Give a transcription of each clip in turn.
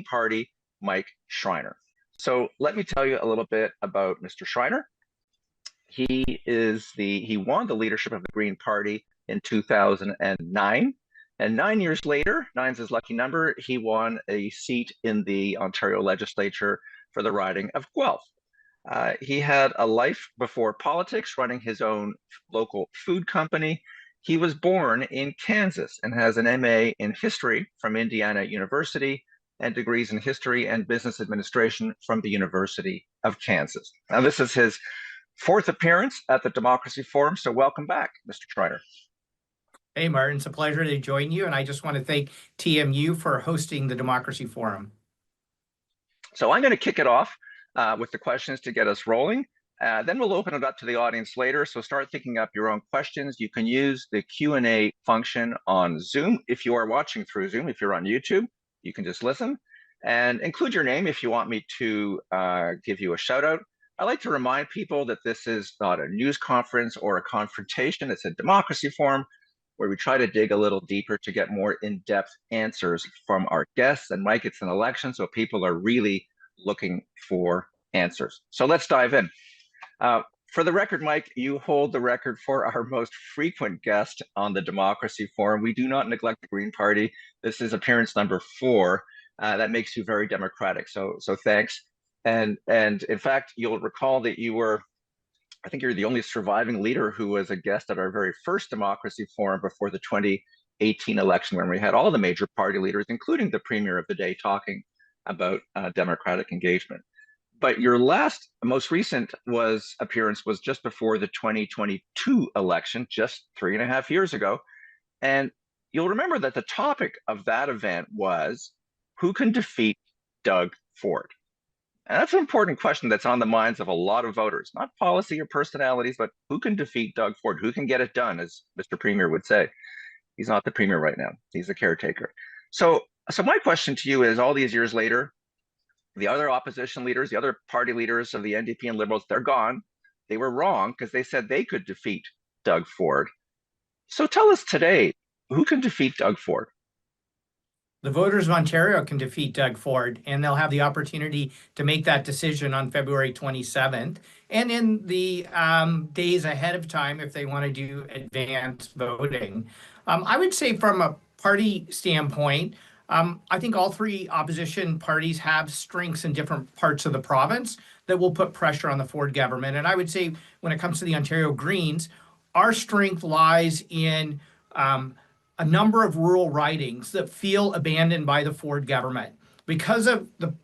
Party, Mike Schreiner. So let me tell you a little bit about Mr. Schreiner. He won the leadership of the Green Party in 2009. And 9 years later, nine's his lucky number, he won a seat in the Ontario legislature for the riding of Guelph. He had a life before politics, running his own local food company. He was born in Kansas and has an MA in history from Indiana University and degrees in history and business administration from the University of Kansas. Now, this is his fourth appearance at the Democracy Forum, so welcome back, Mr. Schreiner. Hey, Martin, it's a pleasure to join you, and I just want to thank TMU for hosting the Democracy Forum. So I'm going to kick it off with the questions to get us rolling. Then we'll open it up to the audience later, so start thinking up your own questions. You can use the Q&A function on Zoom. If you are watching through Zoom, if you're on YouTube, you can just listen. And include your name if you want me to give you a shout out. I like to remind people that this is not a news conference or a confrontation. It's a democracy forum where we try to dig a little deeper to get more in-depth answers from our guests. And Mike, it's an election, so people are really looking for answers. So let's dive in. For the record, Mike, you hold the record for our most frequent guest on the Democracy Forum. We do not neglect the Green Party. This is appearance number 4. That makes you very democratic. So thanks. And in fact, you'll recall that I think you're the only surviving leader who was a guest at our very first Democracy Forum before the 2018 election, when we had all the major party leaders, including the premier of the day, talking about democratic engagement. But your most recent appearance was just before the 2022 election, just 3.5 years ago. And you'll remember that the topic of that event was, who can defeat Doug Ford? And that's an important question that's on the minds of a lot of voters, not policy or personalities, but who can defeat Doug Ford? Who can get it done, as Mr. Premier would say? He's not the premier right now. He's a caretaker. So my question to you is, all these years later, the other opposition leaders, the other party leaders of the NDP and Liberals, they're gone. They were wrong because they said they could defeat Doug Ford. So tell us today, who can defeat Doug Ford? The voters of Ontario can defeat Doug Ford, and they'll have the opportunity to make that decision on February 27th and in the days ahead of time if they want to do advanced voting. I would say from a party standpoint, I think all three opposition parties have strengths in different parts of the province that will put pressure on the Ford government. And I would say when it comes to the Ontario Greens, our strength lies in a number of rural ridings that feel abandoned by the Ford government because of the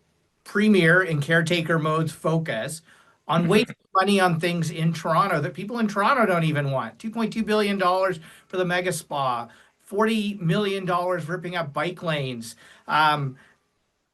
premier and caretaker mode's focus on wasting money on things in Toronto that people in Toronto don't even want. $2.2 billion for the mega spa, $40 million ripping up bike lanes,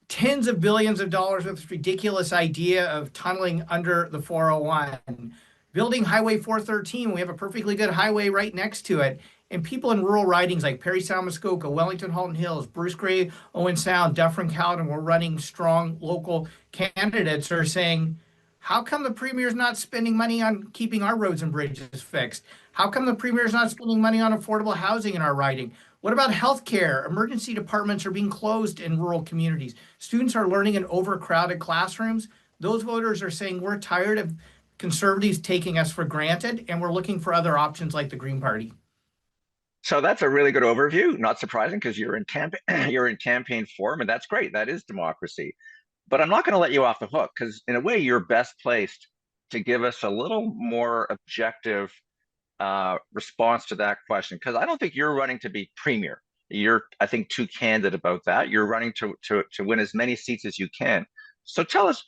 tens of billions of dollars with this ridiculous idea of tunneling under the 401, building Highway 413. We have a perfectly good highway right next to it. And people in rural ridings like Parry Sound, Muskoka, Wellington, Halton Hills, Bruce Grey, Owen Sound, Dufferin, Caledon, we're running strong local candidates are saying, how come the premier's not spending money on keeping our roads and bridges fixed? How come the premier's not spending money on affordable housing in our riding? What about healthcare? Emergency departments are being closed in rural communities. Students are learning in overcrowded classrooms. Those voters are saying we're tired of Conservatives taking us for granted, and we're looking for other options like the Green Party. So that's a really good overview. Not surprising because you're in campaign form, and that's great. That is democracy. But I'm not going to let you off the hook because, in a way, you're best placed to give us a little more objective response to that question. Because I don't think you're running to be premier. You're, I think, too candid about that. You're running to win as many seats as you can. So tell us,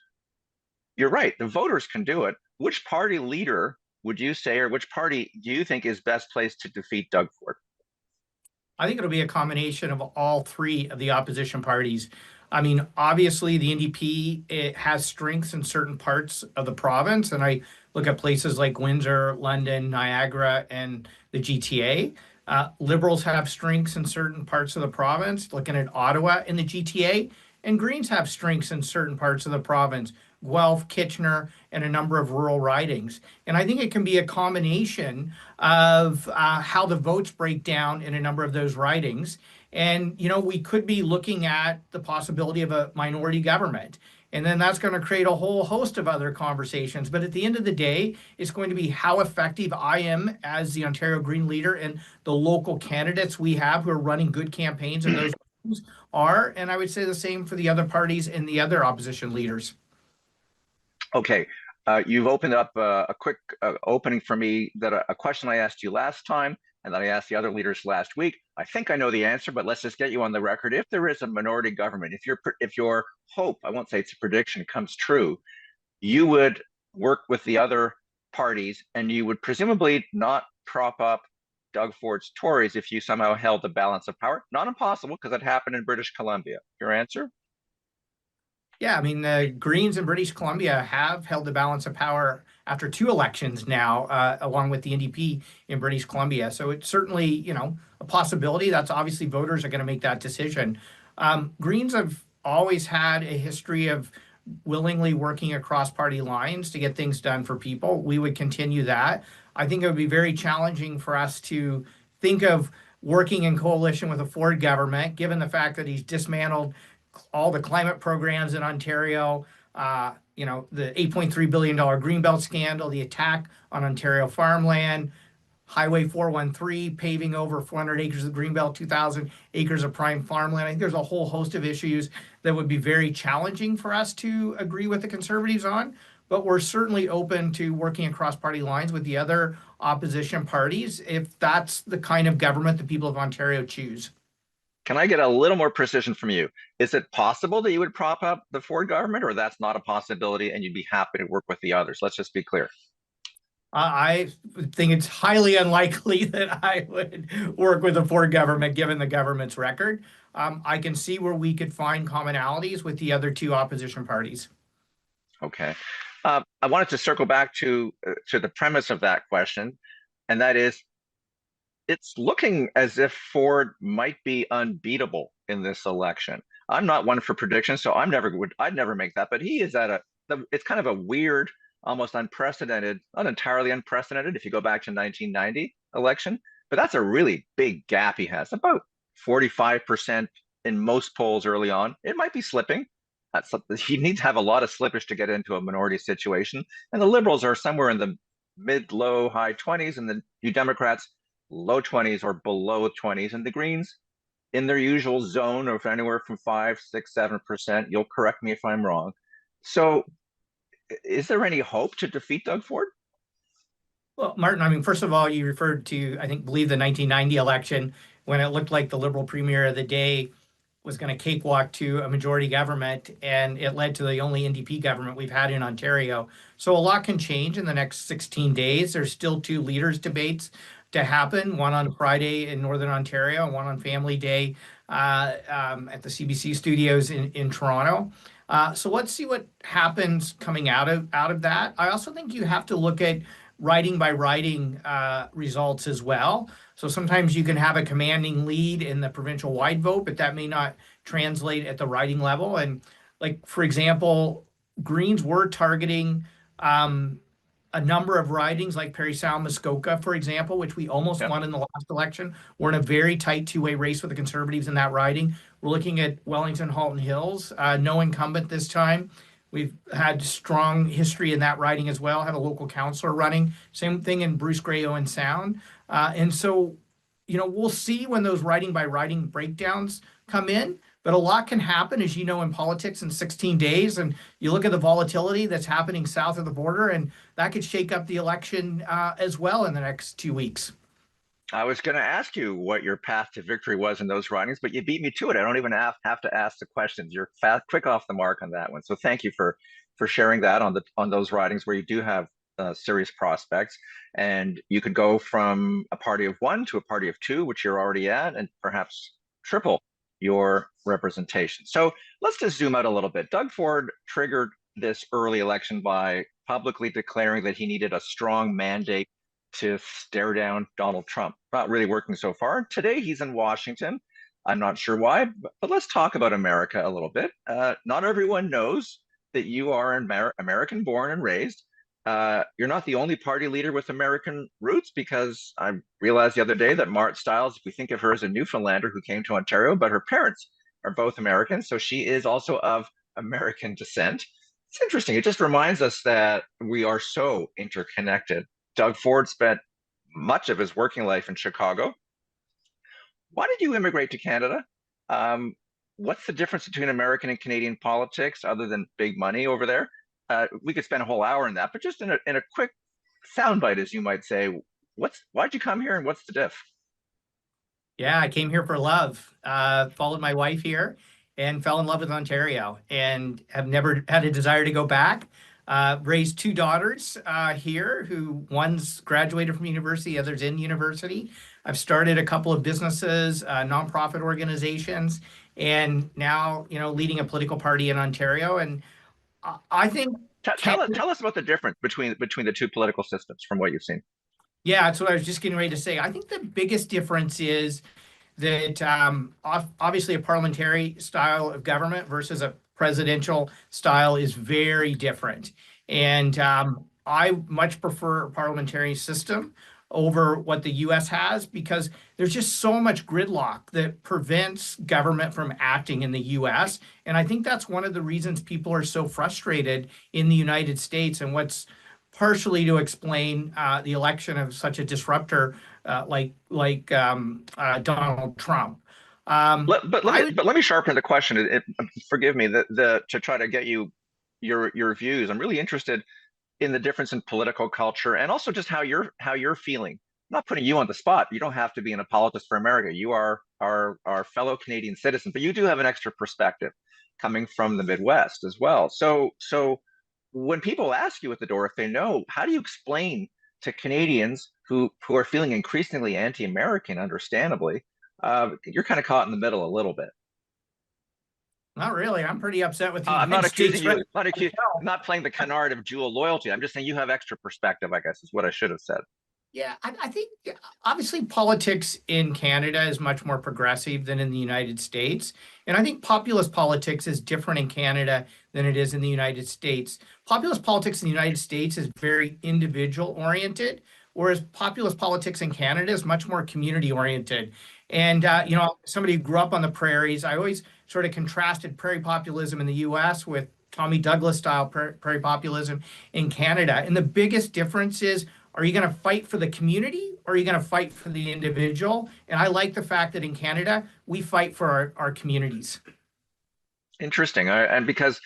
you're right. The voters can do it. Which party leader would you say, or which party do you think is best placed to defeat Doug Ford? I think it'll be a combination of all three of the opposition parties. I mean, obviously, the NDP, it has strengths in certain parts of the province, and I look at places like Windsor, London, Niagara, and the GTA. Liberals have strengths in certain parts of the province, looking at Ottawa and the GTA, and Greens have strengths in certain parts of the province, Guelph, Kitchener, and a number of rural ridings. And I think it can be a combination of how the votes break down in a number of those ridings And, we could be looking at the possibility of a minority government. And then that's going to create a whole host of other conversations. But at the end of the day, it's going to be how effective I am as the Ontario Green leader and the local candidates we have who are running good campaigns in those are. And I would say the same for the other parties and the other opposition leaders. Okay, you've opened up a quick opening for me that a question I asked you last time and that I asked the other leaders last week. I think I know the answer, but let's just get you on the record. If there is a minority government, if your hope, I won't say it's a prediction, comes true, you would work with the other parties and you would presumably not prop up Doug Ford's Tories if you somehow held the balance of power. Not impossible because it happened in British Columbia. Your answer? Yeah, I mean, the Greens in British Columbia have held the balance of power after two elections now, along with the NDP in British Columbia. So it's certainly, a possibility. That's obviously voters are going to make that decision. Greens have always had a history of willingly working across party lines to get things done for people. We would continue that. I think it would be very challenging for us to think of working in coalition with a Ford government, given the fact that he's dismantled all the climate programs in Ontario, the $8.3 billion Greenbelt scandal, the attack on Ontario farmland, Highway 413, paving over 400 acres of Greenbelt, 2,000 acres of prime farmland. I think there's a whole host of issues that would be very challenging for us to agree with the Conservatives on, but we're certainly open to working across party lines with the other opposition parties if that's the kind of government the people of Ontario choose. Can I get a little more precision from you? Is it possible that you would prop up the Ford government, or that's not a possibility and you'd be happy to work with the others? Let's just be clear. I think it's highly unlikely that I would work with the Ford government given the government's record. I can see where we could find commonalities with the other two opposition parties. Okay. I wanted to circle back to the premise of that question, and that is, it's looking as if Ford might be unbeatable in this election. I'm not one for predictions, so I'd never make that. But he is it's kind of a weird, almost unprecedented, not entirely unprecedented if you go back to 1990 election, but that's a really big gap he has, about 45% in most polls early on. It might be slipping. He needs to have a lot of slippage to get into a minority situation, and the Liberals are somewhere in the mid, low, high 20s, and the New Democrats low 20s or below 20s, and the Greens in their usual zone of anywhere from 5, 6, 7%. You'll correct me if I'm wrong. So is there any hope to defeat Doug Ford? Well, Martin, I mean, first of all, you referred to, believe the 1990 election when it looked like the Liberal premier of the day was going to cakewalk to a majority government, and it led to the only NDP government we've had in Ontario. So a lot can change in the next 16 days. There's still two leaders debates to happen, one on Friday in Northern Ontario and one on Family Day at the CBC studios in Toronto. So let's see what happens coming out of that. I also think you have to look at riding by riding results as well. So sometimes you can have a commanding lead in the provincial wide vote, but that may not translate at the riding level. And like, for example, Greens were targeting a number of ridings like Parry Sound, Muskoka, for example, which we almost won in the last election. We're in a very tight two-way race with the Conservatives in that riding. We're looking at Wellington, Halton Hills, no incumbent this time. We've had strong history in that riding as well, have a local councillor running. Same thing in Bruce Grey Owen Sound. And so, we'll see when those riding by riding breakdowns come in. But a lot can happen, as you know, in politics in 16 days. And you look at the volatility that's happening south of the border, and that could shake up the election as well in the next 2 weeks. I was going to ask you what your path to victory was in those ridings, but you beat me to it. I don't even have to ask the questions. You're quick off the mark on that one. So thank you for sharing that on those ridings where you do have serious prospects, and you could go from a party of one to a party of two, which you're already at, and perhaps triple your representation. So let's just zoom out a little bit. Doug Ford triggered this early election by publicly declaring that he needed a strong mandate to stare down Donald Trump. Not really working so far. Today he's in Washington. I'm not sure why, but let's talk about America a little bit. Not everyone knows that you are American born and raised. you're not the only party leader with American roots, because I realized the other day that Mart Stiles, we think of her as a Newfoundlander who came to Ontario, but her parents are both American, so she is also of American descent. It's interesting. It just reminds us that we are so interconnected. Doug Ford spent much of his working life in Chicago. Why did you immigrate to Canada? Um, what's the difference between American and Canadian politics other than big money over there? We could spend a whole hour in that, but just in a quick soundbite, as you might say, why'd you come here and what's the diff? Yeah, I came here for love. Followed my wife here and fell in love with Ontario and have never had a desire to go back. Raised two daughters here who one's graduated from university, the other's in university. I've started a couple of businesses, nonprofit organizations, and now, leading a political party in Ontario. And I think Canada, Tell us about the difference between the two political systems from what you've seen. yeah, that's what I was just getting ready to say. I think the biggest difference is that obviously a parliamentary style of government versus a presidential style is very different. And I much prefer a parliamentary system over what the US has because there's just so much gridlock that prevents government from acting in the US. And I think that's one of the reasons people are so frustrated in the United States and what's partially to explain the election of such a disruptor like Donald Trump. I would, Let me sharpen the question. Forgive me, the to try to get your views. I'm really interested in the difference in political culture and also just how you're feeling. I'm not putting you on the spot. You don't have to be an apologist for America. You are our fellow Canadian citizen, but you do have an extra perspective coming from the Midwest as well. So when people ask you at the door if they know, how do you explain to Canadians who are feeling increasingly anti-American, understandably, you're kind of caught in the middle a little bit. not really. I'm pretty upset with the I'm United not States accusing right you, not now. I'm not playing the canard of dual loyalty. I'm just saying you have extra perspective, I guess, is what I should have said. Yeah, I think obviously politics in Canada is much more progressive than in the United States. And I think populist politics is different in Canada than it is in the United States. Populist politics in the United States is very individual oriented, whereas populist politics in Canada is much more community oriented. And, somebody who grew up on the prairies, I always sort of contrasted prairie populism in the US with Tommy Douglas style prairie populism in Canada. And the biggest difference is, are you going to fight for the community or are you going to fight for the individual? And I like the fact that in Canada, we fight for our communities. Interesting. And because,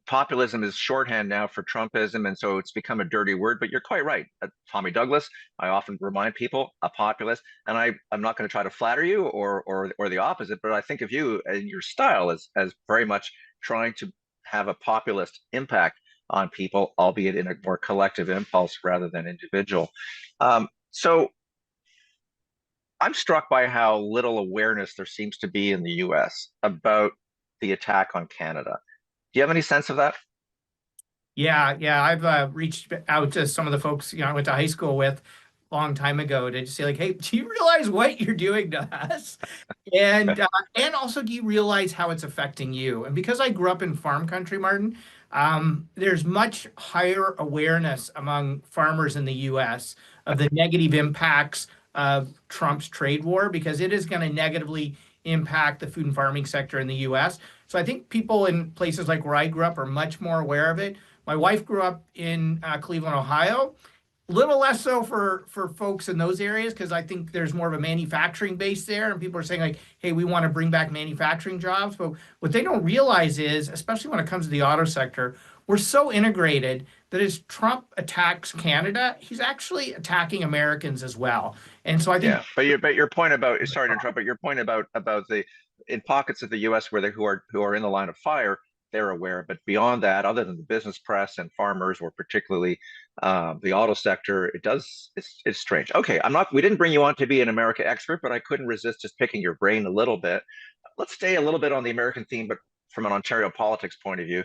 populism is shorthand now for Trumpism, and so it's become a dirty word, but you're quite right. Tommy Douglas, I often remind people, a populist, and I'm not going to try to flatter you or the opposite, but I think of you and your style as very much trying to have a populist impact on people, albeit in a more collective impulse rather than individual. So I'm struck by how little awareness there seems to be in the US about the attack on Canada. Do you have any sense of that? Yeah. I've reached out to some of the folks, I went to high school with a long time ago to just say like, hey, do you realize what you're doing to us? And also, do you realize how it's affecting you? And because I grew up in farm country, Martin, there's much higher awareness among farmers in the U.S. of the negative impacts of Trump's trade war because it is going to negatively impact the food and farming sector in the U.S. So I think people in places like where I grew up are much more aware of it. My wife grew up in Cleveland, Ohio. Little less so for folks in those areas because I think there's more of a manufacturing base there, and people are saying like, "Hey, we want to bring back manufacturing jobs." But what they don't realize is, especially when it comes to the auto sector, we're so integrated that as Trump attacks Canada, he's actually attacking Americans as well. And so I think, Yeah, but your point about, sorry to interrupt, but your point about the in pockets of the U.S. where they who are in the line of fire, they're aware. But beyond that, other than the business press and farmers, or particularly the auto sector, it's strange. Okay, I'm not. We didn't bring you on to be an America expert, but I couldn't resist just picking your brain a little bit. Let's stay a little bit on the American theme, but from an Ontario politics point of view.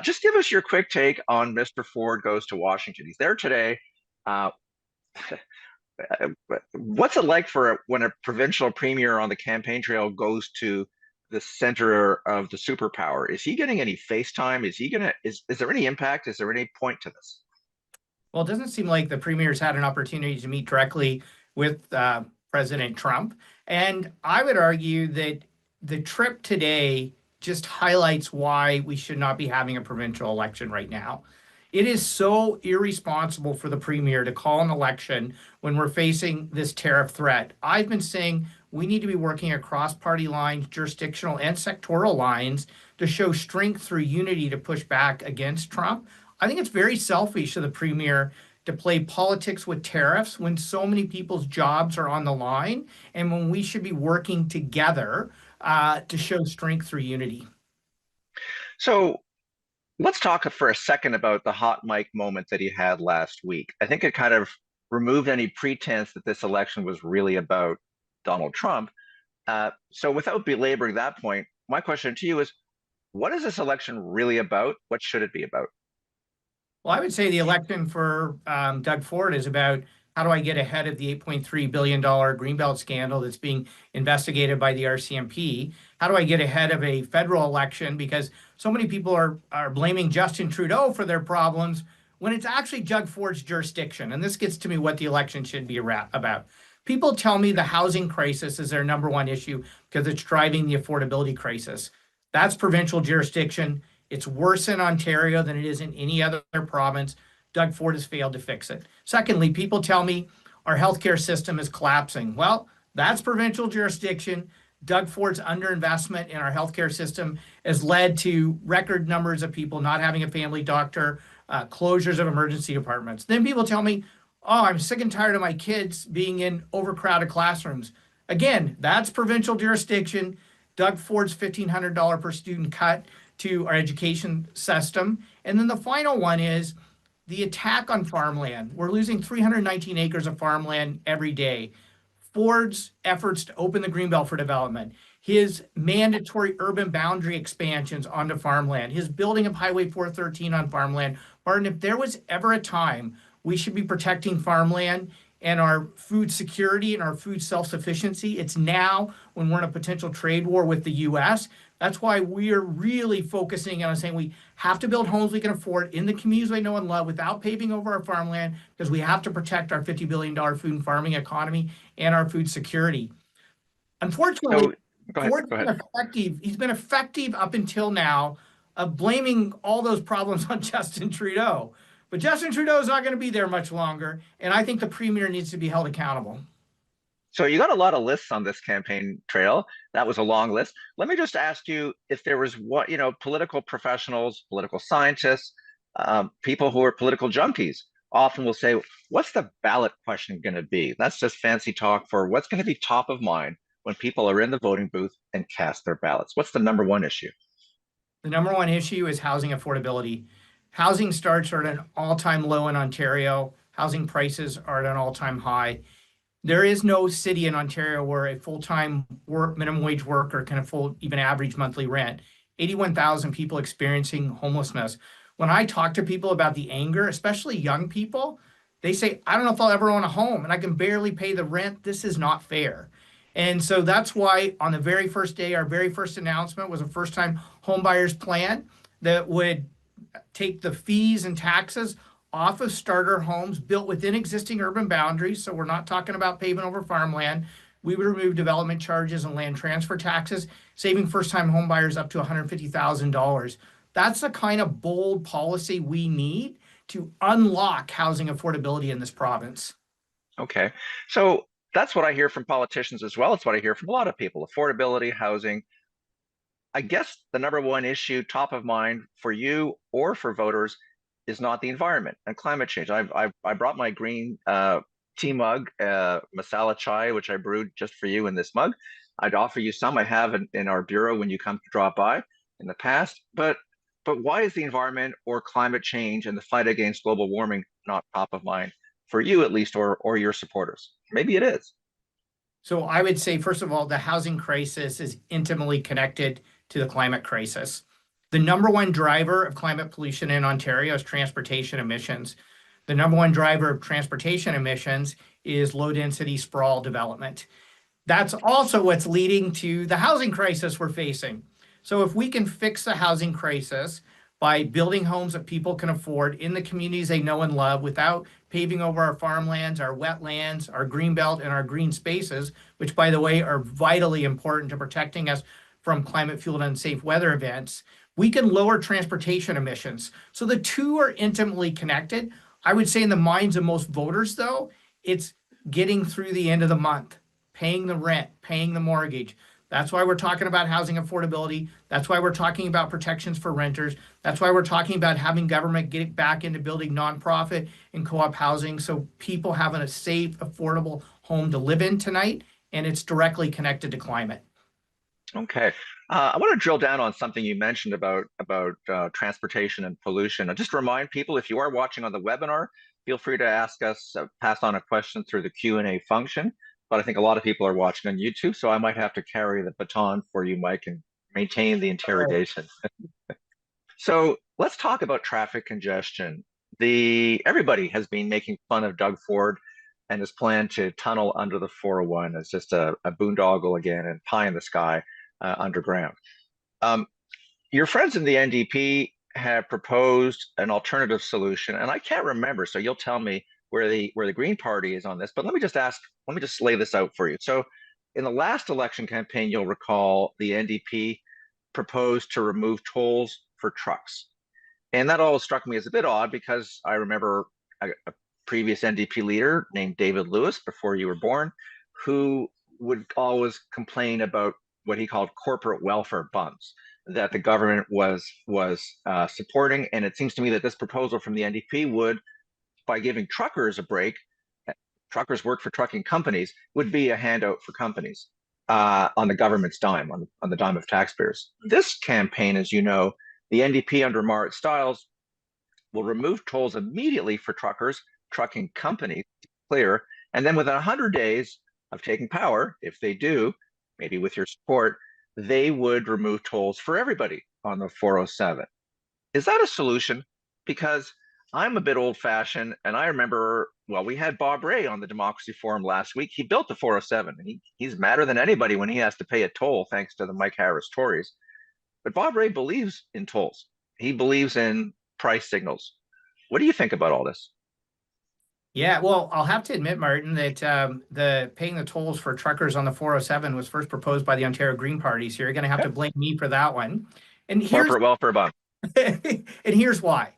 Just give us your quick take on Mr. Ford goes to Washington. He's there today. Uh, what's it like for when a provincial premier on the campaign trail goes to the center of the superpower? Is he getting any face time? Is there any impact? Is there any point to this? Well, it doesn't seem like the premier's had an opportunity to meet directly with President Trump. And I would argue that the trip today just highlights why we should not be having a provincial election right now. It is so irresponsible for the premier to call an election when we're facing this tariff threat. I've been saying we need to be working across party lines, jurisdictional and sectoral lines to show strength through unity to push back against Trump. I think it's very selfish of the premier to play politics with tariffs when so many people's jobs are on the line and when we should be working together to show strength through unity. So let's talk for a second about the hot mic moment that he had last week. I think it kind of removed any pretense that this election was really about Donald Trump. So without belaboring that point, my question to you is, what is this election really about? What should it be about? Well, I would say the election for Doug Ford is about how do I get ahead of the $8.3 billion Greenbelt scandal that's being investigated by the RCMP? How do I get ahead of a federal election? Because so many people are blaming Justin Trudeau for their problems when it's actually Doug Ford's jurisdiction. And this gets to me what the election should be about. People tell me the housing crisis is their number one issue because it's driving the affordability crisis. That's provincial jurisdiction. It's worse in Ontario than it is in any other province. Doug Ford has failed to fix it. Secondly, people tell me our healthcare system is collapsing. Well, that's provincial jurisdiction. Doug Ford's underinvestment in our healthcare system has led to record numbers of people not having a family doctor, closures of emergency departments. Then people tell me, oh, I'm sick and tired of my kids being in overcrowded classrooms. Again, that's provincial jurisdiction. Doug Ford's $1,500 per student cut to our education system. And then the final one is the attack on farmland. We're losing 319 acres of farmland every day. Ford's efforts to open the Greenbelt for development, his mandatory urban boundary expansions onto farmland, his building of Highway 413 on farmland. Martin, if there was ever a time we should be protecting farmland and our food security and our food self-sufficiency, it's now when we're in a potential trade war with the US. That's why we're really focusing on saying we have to build homes we can afford in the communities we know and love without paving over our farmland, because we have to protect our $50 billion food and farming economy and our food security. Unfortunately, Go ahead. He's been effective up until now of blaming all those problems on Justin Trudeau. But Justin Trudeau is not going to be there much longer, and I think the premier needs to be held accountable. So you got a lot of lists on this campaign trail. That was a long list. Let me just ask you if there was what, political professionals, political scientists, people who are political junkies often will say, what's the ballot question going to be? That's just fancy talk for what's going to be top of mind when people are in the voting booth and cast their ballots. What's the number one issue? The number one issue is housing affordability. Housing starts are at an all-time low in Ontario. Housing prices are at an all-time high. There is no city in Ontario where a full-time minimum wage worker can afford even average monthly rent. 81,000 people experiencing homelessness. When I talk to people about the anger, especially young people, they say, I don't know if I'll ever own a home and I can barely pay the rent. This is not fair. And so that's why on the very first day, our very first announcement was a first-time homebuyers plan that would take the fees and taxes off of starter homes built within existing urban boundaries. So we're not talking about paving over farmland. We would remove development charges and land transfer taxes, saving first-time homebuyers up to $150,000. That's the kind of bold policy we need to unlock housing affordability in this province. Okay. So that's what I hear from politicians as well. It's what I hear from a lot of people, affordability, housing. I guess the number one issue top of mind for you or for voters is not the environment and climate change. I brought my green tea mug, masala chai, which I brewed just for you in this mug. I'd offer you some. I have in our bureau when you come to drop by in the past. But why is the environment or climate change and the fight against global warming not top of mind for you at least, or your supporters? Maybe it is. So I would say, first of all, the housing crisis is intimately connected to the climate crisis. The number one driver of climate pollution in Ontario is transportation emissions. The number one driver of transportation emissions is low-density sprawl development. That's also what's leading to the housing crisis we're facing. So if we can fix the housing crisis, by building homes that people can afford in the communities they know and love without paving over our farmlands, our wetlands, our green belt, and our green spaces, which, by the way, are vitally important to protecting us from climate-fueled unsafe weather events. We can lower transportation emissions. So the two are intimately connected. I would say in the minds of most voters, though, it's getting through the end of the month, paying the rent, paying the mortgage. That's why we're talking about housing affordability. That's why we're talking about protections for renters. That's why we're talking about having government get back into building nonprofit and co-op housing so people have a safe, affordable home to live in tonight, and it's directly connected to climate. Okay. I want to drill down on something you mentioned about transportation and pollution. And just remind people, if you are watching on the webinar, feel free to ask us, pass on a question through the Q&A function. But I think a lot of people are watching on YouTube, so I might have to carry the baton for you, Mike, and maintain the interrogation. So let's talk about traffic congestion. Everybody has been making fun of Doug Ford and his plan to tunnel under the 401 as just a boondoggle again and pie in the sky underground. Your friends in the NDP have proposed an alternative solution, and I can't remember, so you'll tell me where the Green Party is on this. But let me just lay this out for you. So in the last election campaign, you'll recall the NDP proposed to remove tolls for trucks. And that always struck me as a bit odd because I remember a previous NDP leader named David Lewis, before you were born, who would always complain about what he called corporate welfare bumps that the government was supporting. And it seems to me that this proposal from the NDP would, by giving truckers a break, truckers work for trucking companies, would be a handout for companies on the government's dime, on the dime of taxpayers. This campaign, as you know, the NDP under Marit Stiles will remove tolls immediately for trucking companies, clear, and then within 100 days of taking power, if they do, maybe with your support, they would remove tolls for everybody on the 407. Is that a solution? Because I'm a bit old-fashioned, and I remember, well, we had Bob Ray on the Democracy Forum last week. He built the 407, and he's madder than anybody when he has to pay a toll, thanks to the Mike Harris Tories. But Bob Ray believes in tolls. He believes in price signals. What do you think about all this? Yeah, well, I'll have to admit, Martin, that the paying the tolls for truckers on the 407 was first proposed by the Ontario Green Party. So you're going to have to blame me for that one. And Corporate welfare bump. and here's why.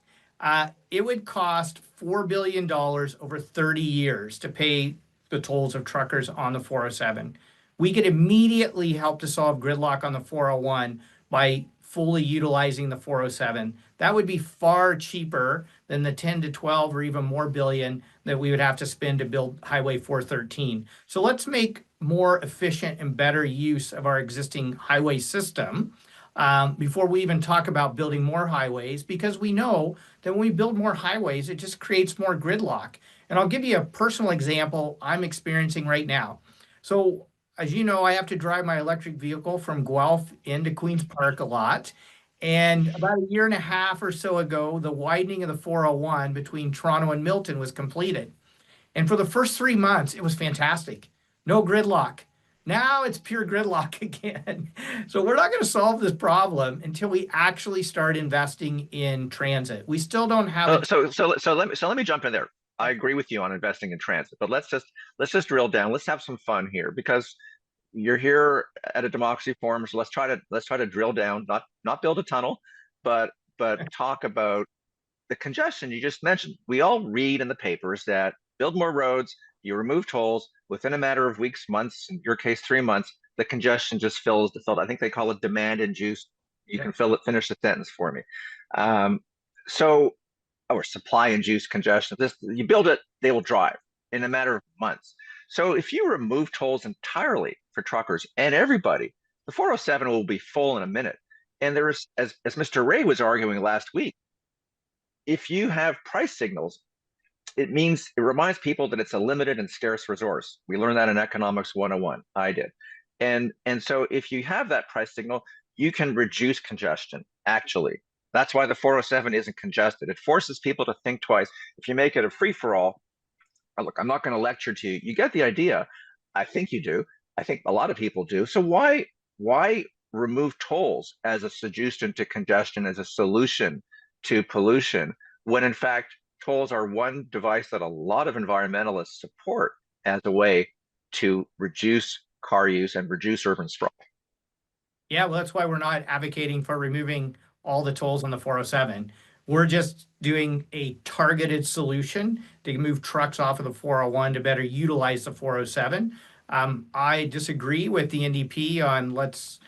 It would cost $4 billion over 30 years to pay the tolls of truckers on the 407. We could immediately help to solve gridlock on the 401 by fully utilizing the 407. That would be far cheaper than the 10 to 12 or even more billion that we would have to spend to build Highway 413. So let's make more efficient and better use of our existing highway system before we even talk about building more highways, because we know that when we build more highways, it just creates more gridlock. And I'll give you a personal example I'm experiencing right now. So as you know, I have to drive my electric vehicle from Guelph into Queen's Park a lot. And about a year and a half or so ago, the widening of the 401 between Toronto and Milton was completed. And for the first 3 months, it was fantastic. No gridlock. Now it's pure gridlock again. So we're not going to solve this problem until we actually start investing in transit. We still don't have. So let me jump in there. I agree with you on investing in transit, but let's just drill down. Let's have some fun here, because you're here at a Democracy Forum. So let's try to drill down, not build a tunnel, but talk about the congestion you just mentioned. We all read in the papers that build more roads, you remove tolls, within a matter of weeks, months, in your case 3 months, the congestion just fills the field. I think they call it demand induced. You can finish the sentence for me. Or supply induced congestion. You build it, they will drive in a matter of months. So if you remove tolls entirely for truckers and everybody, the 407 will be full in a minute. And there's, as Mr. Ray was arguing last week, if you have price signals, it reminds people that it's a limited and scarce resource. We learned that in Economics 101. I did. And so if you have that price signal, you can reduce congestion, actually. That's why the 407 isn't congested. It forces people to think twice. If you make it a free-for-all, look, I'm not going to lecture to you. You get the idea. I think you do. I think a lot of people do. So why remove tolls as a suggestion to congestion, as a solution to pollution, when in fact tolls are one device that a lot of environmentalists support as a way to reduce car use and reduce urban sprawl. Yeah, well, that's why we're not advocating for removing all the tolls on the 407. We're just doing a targeted solution to move trucks off of the 401 to better utilize the 407. I disagree with the NDP on let's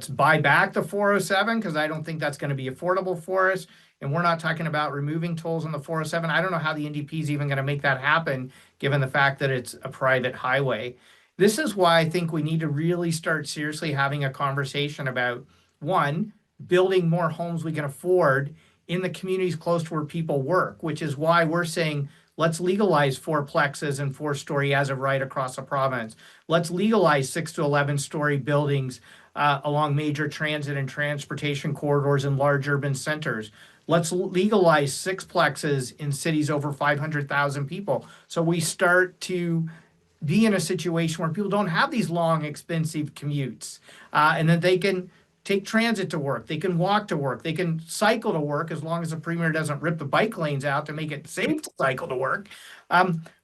buy back the 407 because I don't think that's going to be affordable for us. And we're not talking about removing tolls on the 407. I don't know how the NDP is even going to make that happen, given the fact that it's a private highway. This is why I think we need to really start seriously having a conversation about, one, building more homes we can afford in the communities close to where people work, which is why we're saying let's legalize fourplexes and four-story as of right across the province. Let's legalize 6 to 11-story buildings along major transit and transportation corridors in large urban centers. Let's legalize sixplexes in cities over 500,000 people. So we start to be in a situation where people don't have these long, expensive commutes, and that they can take transit to work, they can walk to work, they can cycle to work as long as the premier doesn't rip the bike lanes out to make it safe to cycle to work.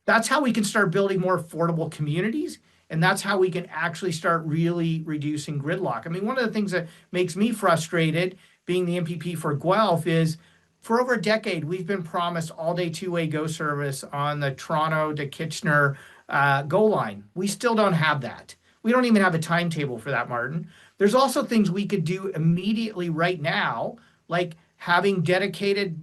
That's how we can start building more affordable communities. And that's how we can actually start really reducing gridlock. I mean, one of the things that makes me frustrated being the MPP for Guelph is for over a decade, we've been promised all-day two-way GO service on the Toronto to Kitchener GO line. We still don't have that. We don't even have a timetable for that, Martin. There's also things we could do immediately right now, like having dedicated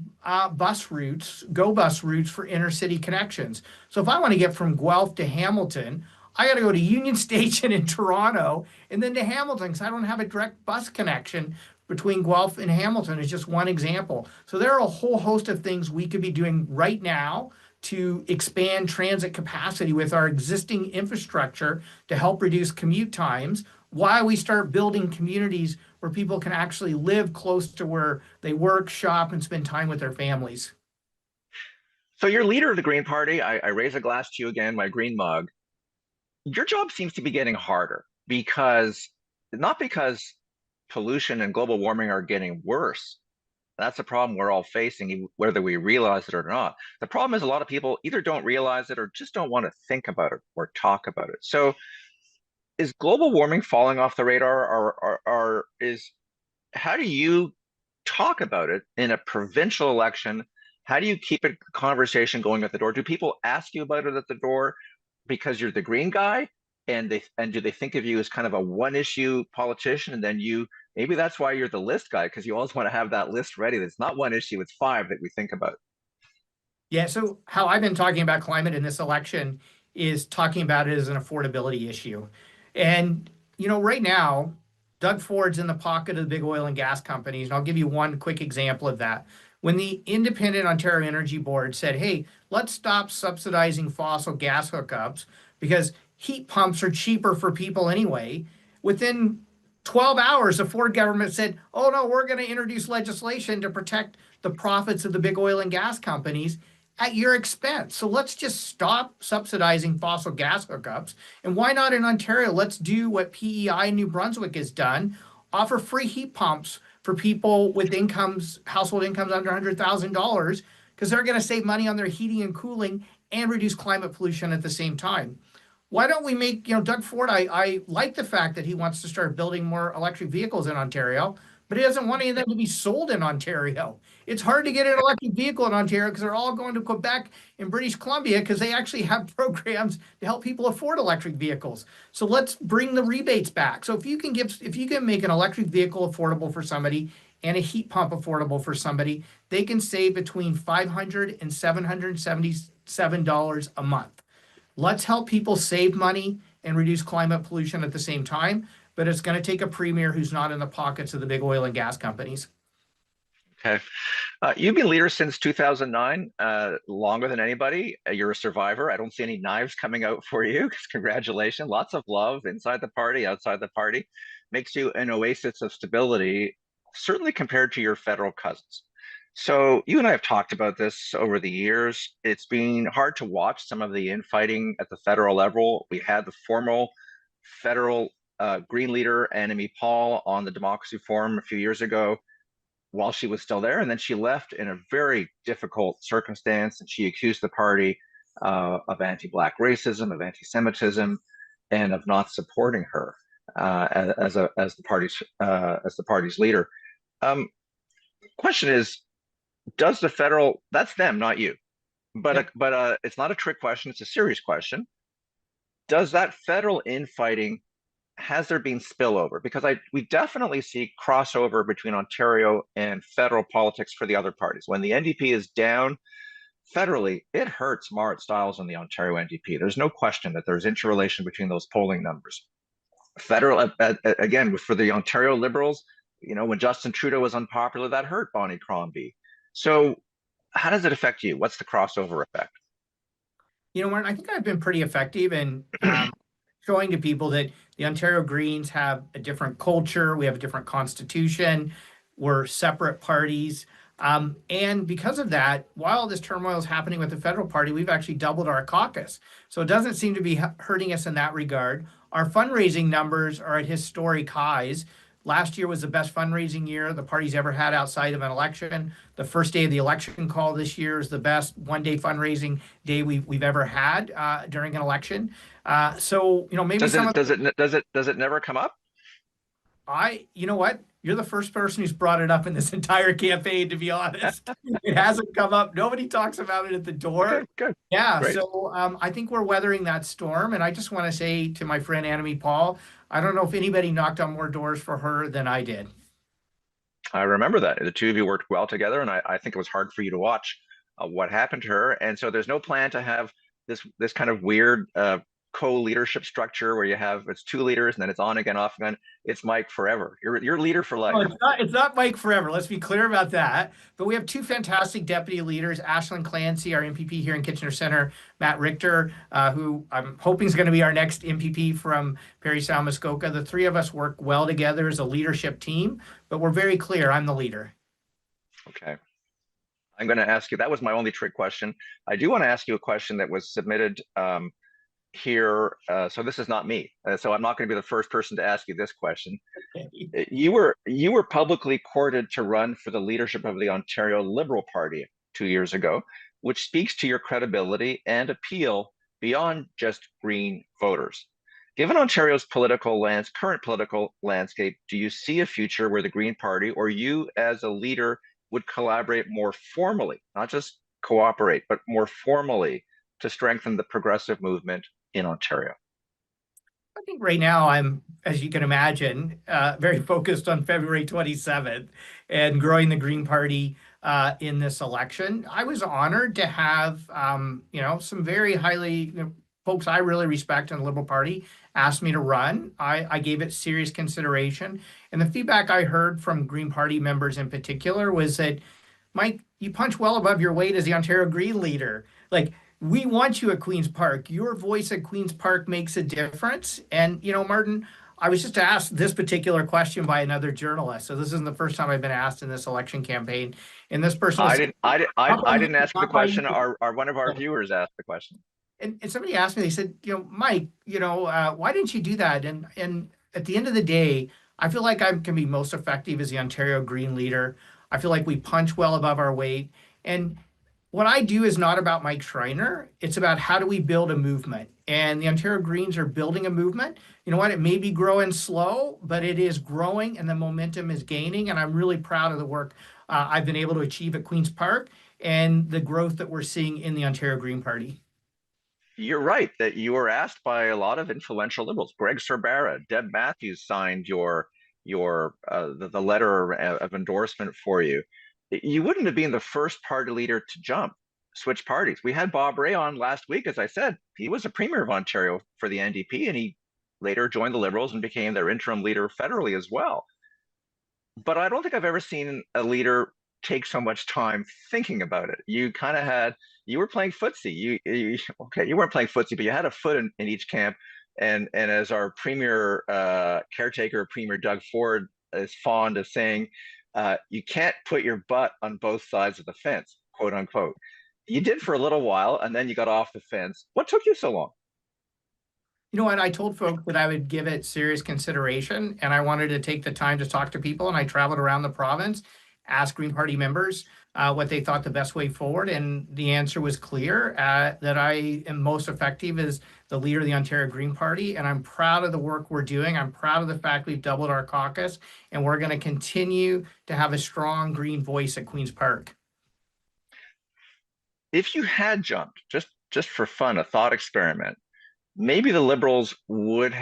bus routes, GO bus routes for intercity connections. So if I want to get from Guelph to Hamilton, I got to go to Union Station in Toronto and then to Hamilton because I don't have a direct bus connection between Guelph and Hamilton. Is just one example. So there are a whole host of things we could be doing right now to expand transit capacity with our existing infrastructure to help reduce commute times while we start building communities where people can actually live close to where they work, shop, and spend time with their families. So you're leader of the Green Party. I raise a glass to you again, my green mug. Your job seems to be getting harder because not because pollution and global warming are getting worse. That's a problem we're all facing, whether we realize it or not. The problem is a lot of people either don't realize it or just don't want to think about it or talk about it. So is global warming falling off the radar or is how do you talk about it in a provincial election? How do you keep a conversation going at the door? Do people ask you about it at the door because you're the green guy? And do they think of you as kind of a one issue politician? And then maybe that's why you're the list guy, because you always want to have that list ready. That's not one issue, it's five that we think about. Yeah, so how I've been talking about climate in this election is talking about it as an affordability issue. And, right now, Doug Ford's in the pocket of the big oil and gas companies. And I'll give you one quick example of that. When the Independent Ontario Energy Board said, hey, let's stop subsidizing fossil gas hookups because heat pumps are cheaper for people anyway, within 12 hours, the Ford government said, oh no, we're going to introduce legislation to protect the profits of the big oil and gas companies at your expense. So let's just stop subsidizing fossil gas hookups. And why not in Ontario? Let's do what PEI New Brunswick has done, offer free heat pumps for people with household incomes under $100,000, because they're going to save money on their heating and cooling and reduce climate pollution at the same time. Why don't we make, Doug Ford, I like the fact that he wants to start building more electric vehicles in Ontario, but he doesn't want any of them to be sold in Ontario. It's hard to get an electric vehicle in Ontario because they're all going to Quebec and British Columbia because they actually have programs to help people afford electric vehicles. So let's bring the rebates back. So if you can make an electric vehicle affordable for somebody and a heat pump affordable for somebody, they can save between $500 and $777 a month. Let's help people save money and reduce climate pollution at the same time, but it's going to take a premier who's not in the pockets of the big oil and gas companies. Okay. You've been leader since 2009, longer than anybody. You're a survivor. I don't see any knives coming out for you. Congratulations. Lots of love inside the party, outside the party. Makes you an oasis of stability, certainly compared to your federal cousins. So you and I have talked about this over the years. It's been hard to watch some of the infighting at the federal level. We had the formal federal Green leader, Annamie Paul, on the Democracy Forum a few years ago. while she was still there, and then she left in a very difficult circumstance, and she accused the party of anti-black racism, of anti-Semitism, and of not supporting her as the party's leader. Um, Question is, does the federal, that's them, not you, but Yep. it's not a trick question, it's a serious question. Does that federal infighting, has there been spillover? Because we definitely see crossover between Ontario and federal politics for the other parties. When the NDP is down federally, it hurts Marit Stiles and the Ontario NDP. There's no question that there's interrelation between those polling numbers. Federal, again, for the Ontario Liberals, when Justin Trudeau was unpopular, that hurt Bonnie Crombie. So how does it affect you? What's the crossover effect? Martin, I think I've been pretty effective in showing to people that the Ontario Greens have a different culture, we have a different constitution, we're separate parties. And because of that, while this turmoil is happening with the federal party, we've actually doubled our caucus. So it doesn't seem to be hurting us in that regard. Our fundraising numbers are at historic highs. Last year was the best fundraising year the party's ever had outside of an election. The first day of the election call this year is the best one-day fundraising day we've ever had during an election. So maybe Does some it of does it does it never come up? you know what? You're the first person who's brought it up in this entire campaign, to be honest. It hasn't come up. Nobody talks about it at the Okay, door. good, Yeah, great. so I think we're weathering that storm. And I just want to say to my friend Annemie Paul, I don't know if anybody knocked on more doors for her than I did. I remember that the two of you worked well together, and I think it was hard for you to watch what happened to her. And so there's no plan to have this kind of weird co-leadership structure where you have it's two leaders and then it's on again, off again. It's Mike forever. You're leader for Oh, life. it's not Mike forever. Let's be clear about that. But we have two fantastic deputy leaders, Ashlyn Clancy, our MPP here in Kitchener Center, Matt Richter, who I'm hoping is going to be our next MPP from Parry Sound Muskoka. The three of us work well together as a leadership team, but we're very clear. I'm the leader. Okay. I'm going to ask you, that was my only trick question. I do want to ask you a question that was submitted here. So this is not me. So I'm not going to be the first person to ask you this question. Okay. You were publicly courted to run for the leadership of the Ontario Liberal Party 2 years ago, which speaks to your credibility and appeal beyond just Green voters. Given Ontario's current political landscape, do you see a future where the Green Party or you as a leader would collaborate more formally, not just cooperate, but more formally to strengthen the progressive movement in Ontario? I think right now I'm, as you can imagine, very focused on February 27th and growing the Green Party in this election. I was honored to have, some very highly, folks I really respect in the Liberal Party asked me to run. I gave it serious consideration. And the feedback I heard from Green Party members in particular was that, Mike, you punch well above your weight as the Ontario Green leader. Like, we want you at Queen's Park. Your voice at Queen's Park makes a difference. And, Martin, I was just asked this particular question by another journalist. So this isn't the first time I've been asked in this election campaign. And this person I was didn't. I, didn't- I, not by I you, didn't ask the not by you. question. Our one of our viewers asked the question. And somebody asked me, they said, Mike, why didn't you do that? And at the end of the day, I feel like I can be most effective as the Ontario Green leader. I feel like we punch well above our weight. And what I do is not about Mike Schreiner. It's about how do we build a movement. And the Ontario Greens are building a movement. You know what? It may be growing slow, but it is growing and the momentum is gaining. And I'm really proud of the work I've been able to achieve at Queen's Park and the growth that we're seeing in the Ontario Green Party. You're right that you were asked by a lot of influential Liberals. Greg Sorbara, Deb Matthews signed the letter of endorsement for you. You wouldn't have been the first party leader to switch parties. We had Bob Ray on last week, as I said. He was a premier of Ontario for the NDP, and he later joined the Liberals and became their interim leader federally as well. But I don't think I've ever seen a leader take so much time thinking about it. You were playing footsie. You weren't playing footsie, but you had a foot in each camp. And as our premier caretaker, Premier Doug Ford, is fond of saying, you can't put your butt on both sides of the fence, quote unquote. You did for a little while, and then you got off the fence. What took you so long? You know what? I told folks that I would give it serious consideration and I wanted to take the time to talk to people. And I traveled around the province asked Green Party members what they thought the best way forward, and the answer was clear, that I am most effective as the leader of the Ontario Green Party, and I'm proud of the work we're doing. I'm proud of the fact we've doubled our caucus, and we're going to continue to have a strong green voice at Queen's Park. If you had jumped, just for fun, a thought experiment, maybe the Liberals would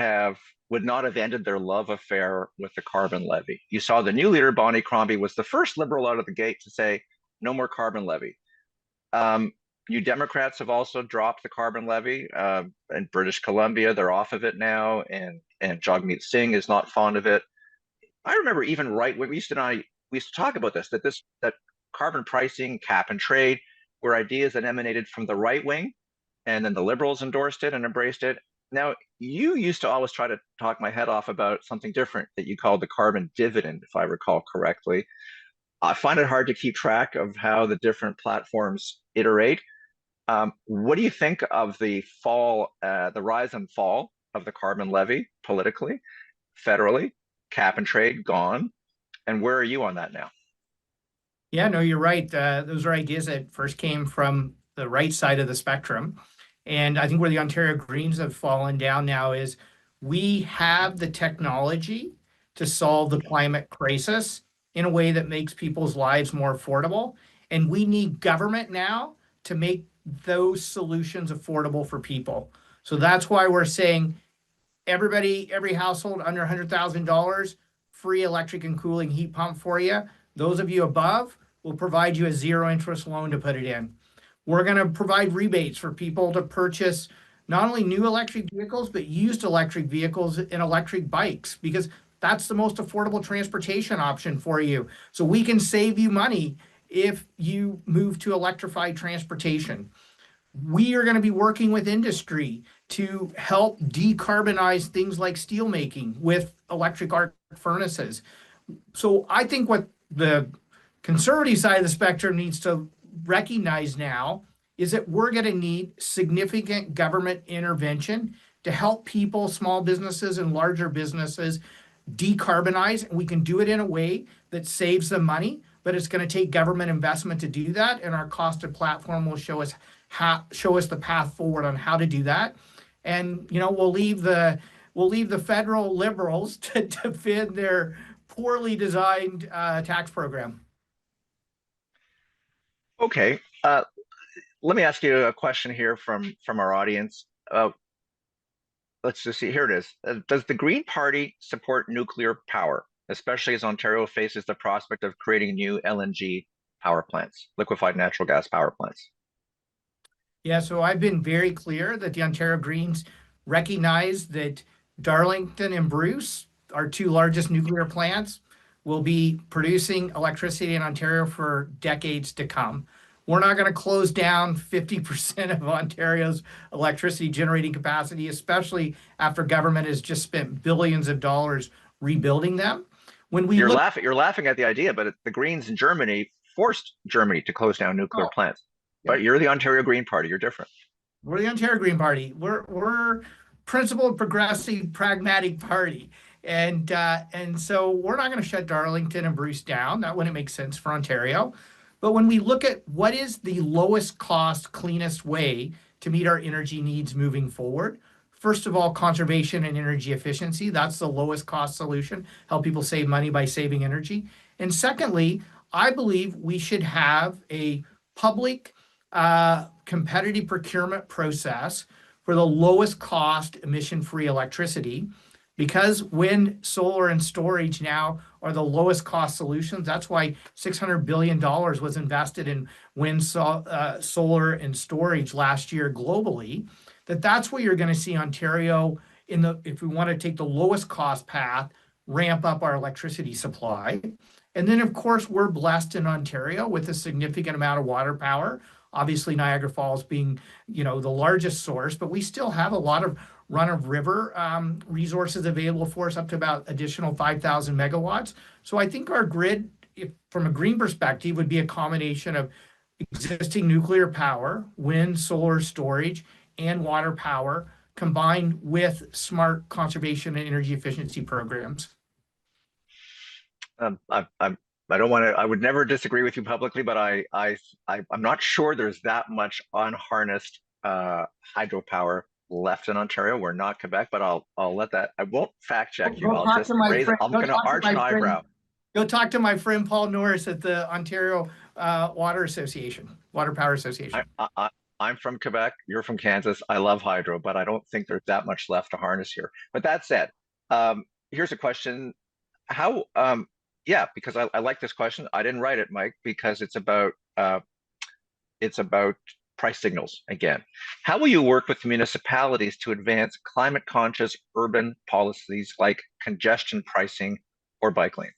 not have ended their love affair with the carbon levy. You saw the new leader, Bonnie Crombie, was the first Liberal out of the gate to say, no more carbon levy. You Democrats have also dropped the carbon levy. In British Columbia, they're off of it now, and Jagmeet Singh is not fond of it. I remember even right when we used to talk about this, that carbon pricing, cap and trade were ideas that emanated from the right wing, and then the Liberals endorsed it and embraced it. Now, you used to always try to talk my head off about something different that you called the carbon dividend, if I recall correctly. I find it hard to keep track of how the different platforms iterate. What do you think of the rise and fall of the carbon levy politically, federally, cap and trade gone, and where are you on that now? Yeah, no, you're right. Those are ideas that first came from the right side of the spectrum. And I think where the Ontario Greens have fallen down now is we have the technology to solve the climate crisis in a way that makes people's lives more affordable. And we need government now to make those solutions affordable for people. So that's why we're saying everybody, every household under $100,000, free electric and cooling heat pump for you. Those of you above, will provide you a zero interest loan to put it in. We're going to provide rebates for people to purchase not only new electric vehicles, but used electric vehicles and electric bikes, because that's the most affordable transportation option for you. So we can save you money if you move to electrified transportation. We are going to be working with industry to help decarbonize things like steelmaking with electric arc furnaces. So I think what the conservative side of the spectrum needs to recognize now is that we're going to need significant government intervention to help people, small businesses and larger businesses, decarbonize. And we can do it in a way that saves them money, but it's going to take government investment to do that. And our costed platform will show us the path forward on how to do that. And we'll leave the federal Liberals to defend their poorly designed tax program. Okay, let me ask you a question here from our audience. Let's just see, here it is. Does the Green Party support nuclear power, especially as Ontario faces the prospect of creating new LNG power plants, liquefied natural gas power plants? Yeah, so I've been very clear that the Ontario Greens recognize that Darlington and Bruce, our two largest nuclear plants, will be producing electricity in Ontario for decades to come. We're not going to close down 50% of Ontario's electricity generating capacity, especially after government has just spent billions of dollars rebuilding them. When we you're laughing at the idea, but the Greens in Germany forced Germany to close down nuclear plants. But you're the Ontario Green Party. You're different. We're the Ontario Green Party. We're principled, progressive, pragmatic party. And so we're not going to shut Darlington and Bruce down. That wouldn't make sense for Ontario. But when we look at what is the lowest cost, cleanest way to meet our energy needs moving forward, first of all, conservation and energy efficiency. That's the lowest cost solution. Help people save money by saving energy. And secondly, I believe we should have a public competitive procurement process for the lowest cost emission-free electricity, because wind, solar, and storage now are the lowest cost solutions. That's why $600 billion was invested in wind, solar, and storage last year globally. That's where you're going to see Ontario, if we want to take the lowest cost path, ramp up our electricity supply. And then, of course, we're blessed in Ontario with a significant amount of water power. Obviously, Niagara Falls being, the largest source, but we still have a lot of run-of-river resources available for us, up to about additional 5,000 megawatts. So I think our grid, from a green perspective, would be a combination of existing nuclear power, wind, solar, storage, and water power, combined with smart conservation and energy efficiency programs. I don't want to. I would never disagree with you publicly, but I'm not sure there's that much unharnessed hydropower left in Ontario. We're not Quebec, but I'll let that. I won't fact check you. Go I'll talk just to my raise. friend. I'm Go going to talk to arch an my friend. eyebrow. Go talk to my friend Paul Norris at the Ontario Water Association, Water Power I, Association. I, I I'm from Quebec. You're from Kansas. I love hydro, but I don't think there's that much left to harness here. But that said, here's a question. How yeah, because I like this question. I didn't write it, Mike, because it's about price signals again. How will you work with municipalities to advance climate conscious urban policies like congestion pricing or bike lanes?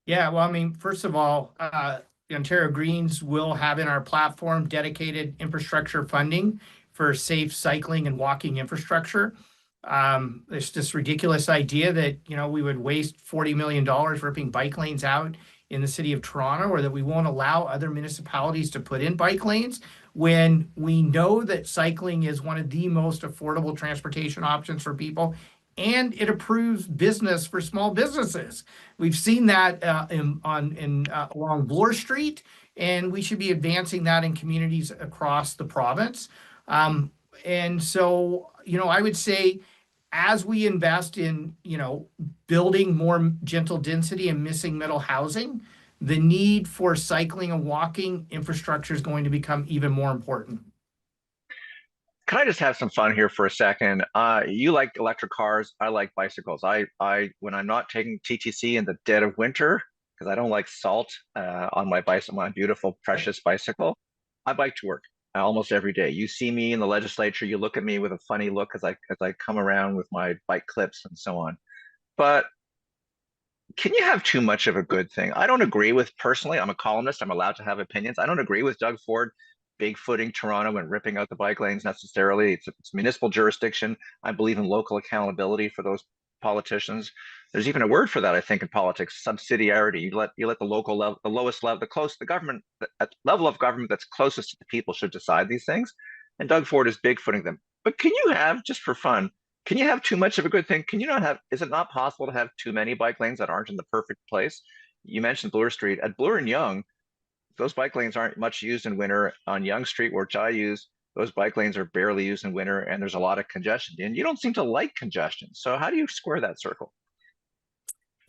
Yeah, well, I mean, first of all, the Ontario Greens will have in our platform dedicated infrastructure funding for safe cycling and walking infrastructure. There's this ridiculous idea that, we would waste $40 million ripping bike lanes out in the city of Toronto, or that we won't allow other municipalities to put in bike lanes when we know that cycling is one of the most affordable transportation options for people, and it improves business for small businesses. We've seen that along Bloor Street, and we should be advancing that in communities across the province. And so, I would say, as we invest in, building more gentle density and missing middle housing, the need for cycling and walking infrastructure is going to become even more important. Can I just have some fun here for a second? You like electric cars. I like bicycles. When I'm not taking TTC in the dead of winter, because I don't like salt on my bicycle, my beautiful, precious bicycle, I bike to work almost every day. You see me in the legislature, you look at me with a funny look as I come around with my bike clips and so on. But can you have too much of a good thing? I don't agree with personally. I'm a columnist. I'm allowed to have opinions. I don't agree with Doug Ford bigfooting Toronto and ripping out the bike lanes necessarily. It's municipal jurisdiction. I believe in local accountability for those politicians. There's even a word for that, I think, in politics: subsidiarity. You let the local level, the lowest level, the government, the level of government that's closest to the people should decide these things. And Doug Ford is bigfooting them. But can you have, just for fun, can you have too much of a good thing? Can you not have, is it not possible to have too many bike lanes that aren't in the perfect place? You mentioned Bloor Street. At Bloor and Yonge, those bike lanes aren't much used in winter. On Yonge Street, which I use, those bike lanes are barely used in winter, and there's a lot of congestion. And you don't seem to like congestion. So how do you square that circle?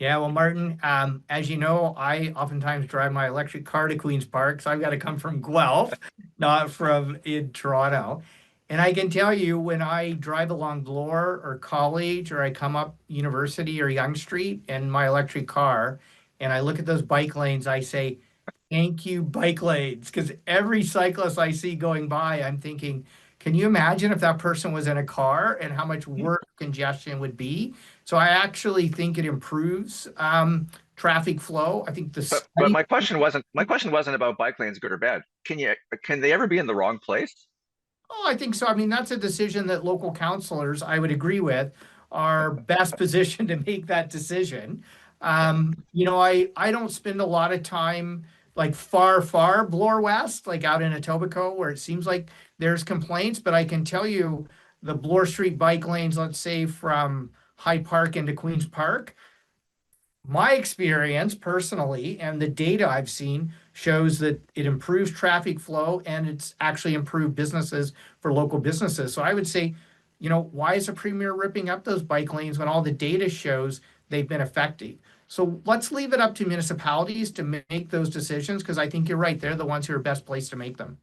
Yeah, well, Martin, as you know, I oftentimes drive my electric car to Queen's Park, so I've got to come from Guelph, not from in Toronto. And I can tell you, when I drive along Bloor or College, or I come up University or Yonge Street in my electric car, and I look at those bike lanes, I say, thank you, bike lanes. Because every cyclist I see going by, I'm thinking, can you imagine if that person was in a car and how much worse congestion would be? So I actually think it improves traffic flow. I think the But study. my question wasn't about bike lanes, good or bad. Can they ever be in the wrong place? Oh, I think so. I mean, that's a decision that local councilors, I would agree with, are best positioned to make that decision. I don't spend a lot of time like far Bloor West, like out in Etobicoke, where it seems like there's complaints, but I can tell you the Bloor Street bike lanes, let's say from Hyde Park into Queen's Park, my experience personally and the data I've seen shows that it improves traffic flow and it's actually improved businesses for local businesses. So I would say, why is the premier ripping up those bike lanes when all the data shows they've been effective? So let's leave it up to municipalities to make those decisions, because I think you're right. They're the ones who are best placed to make them.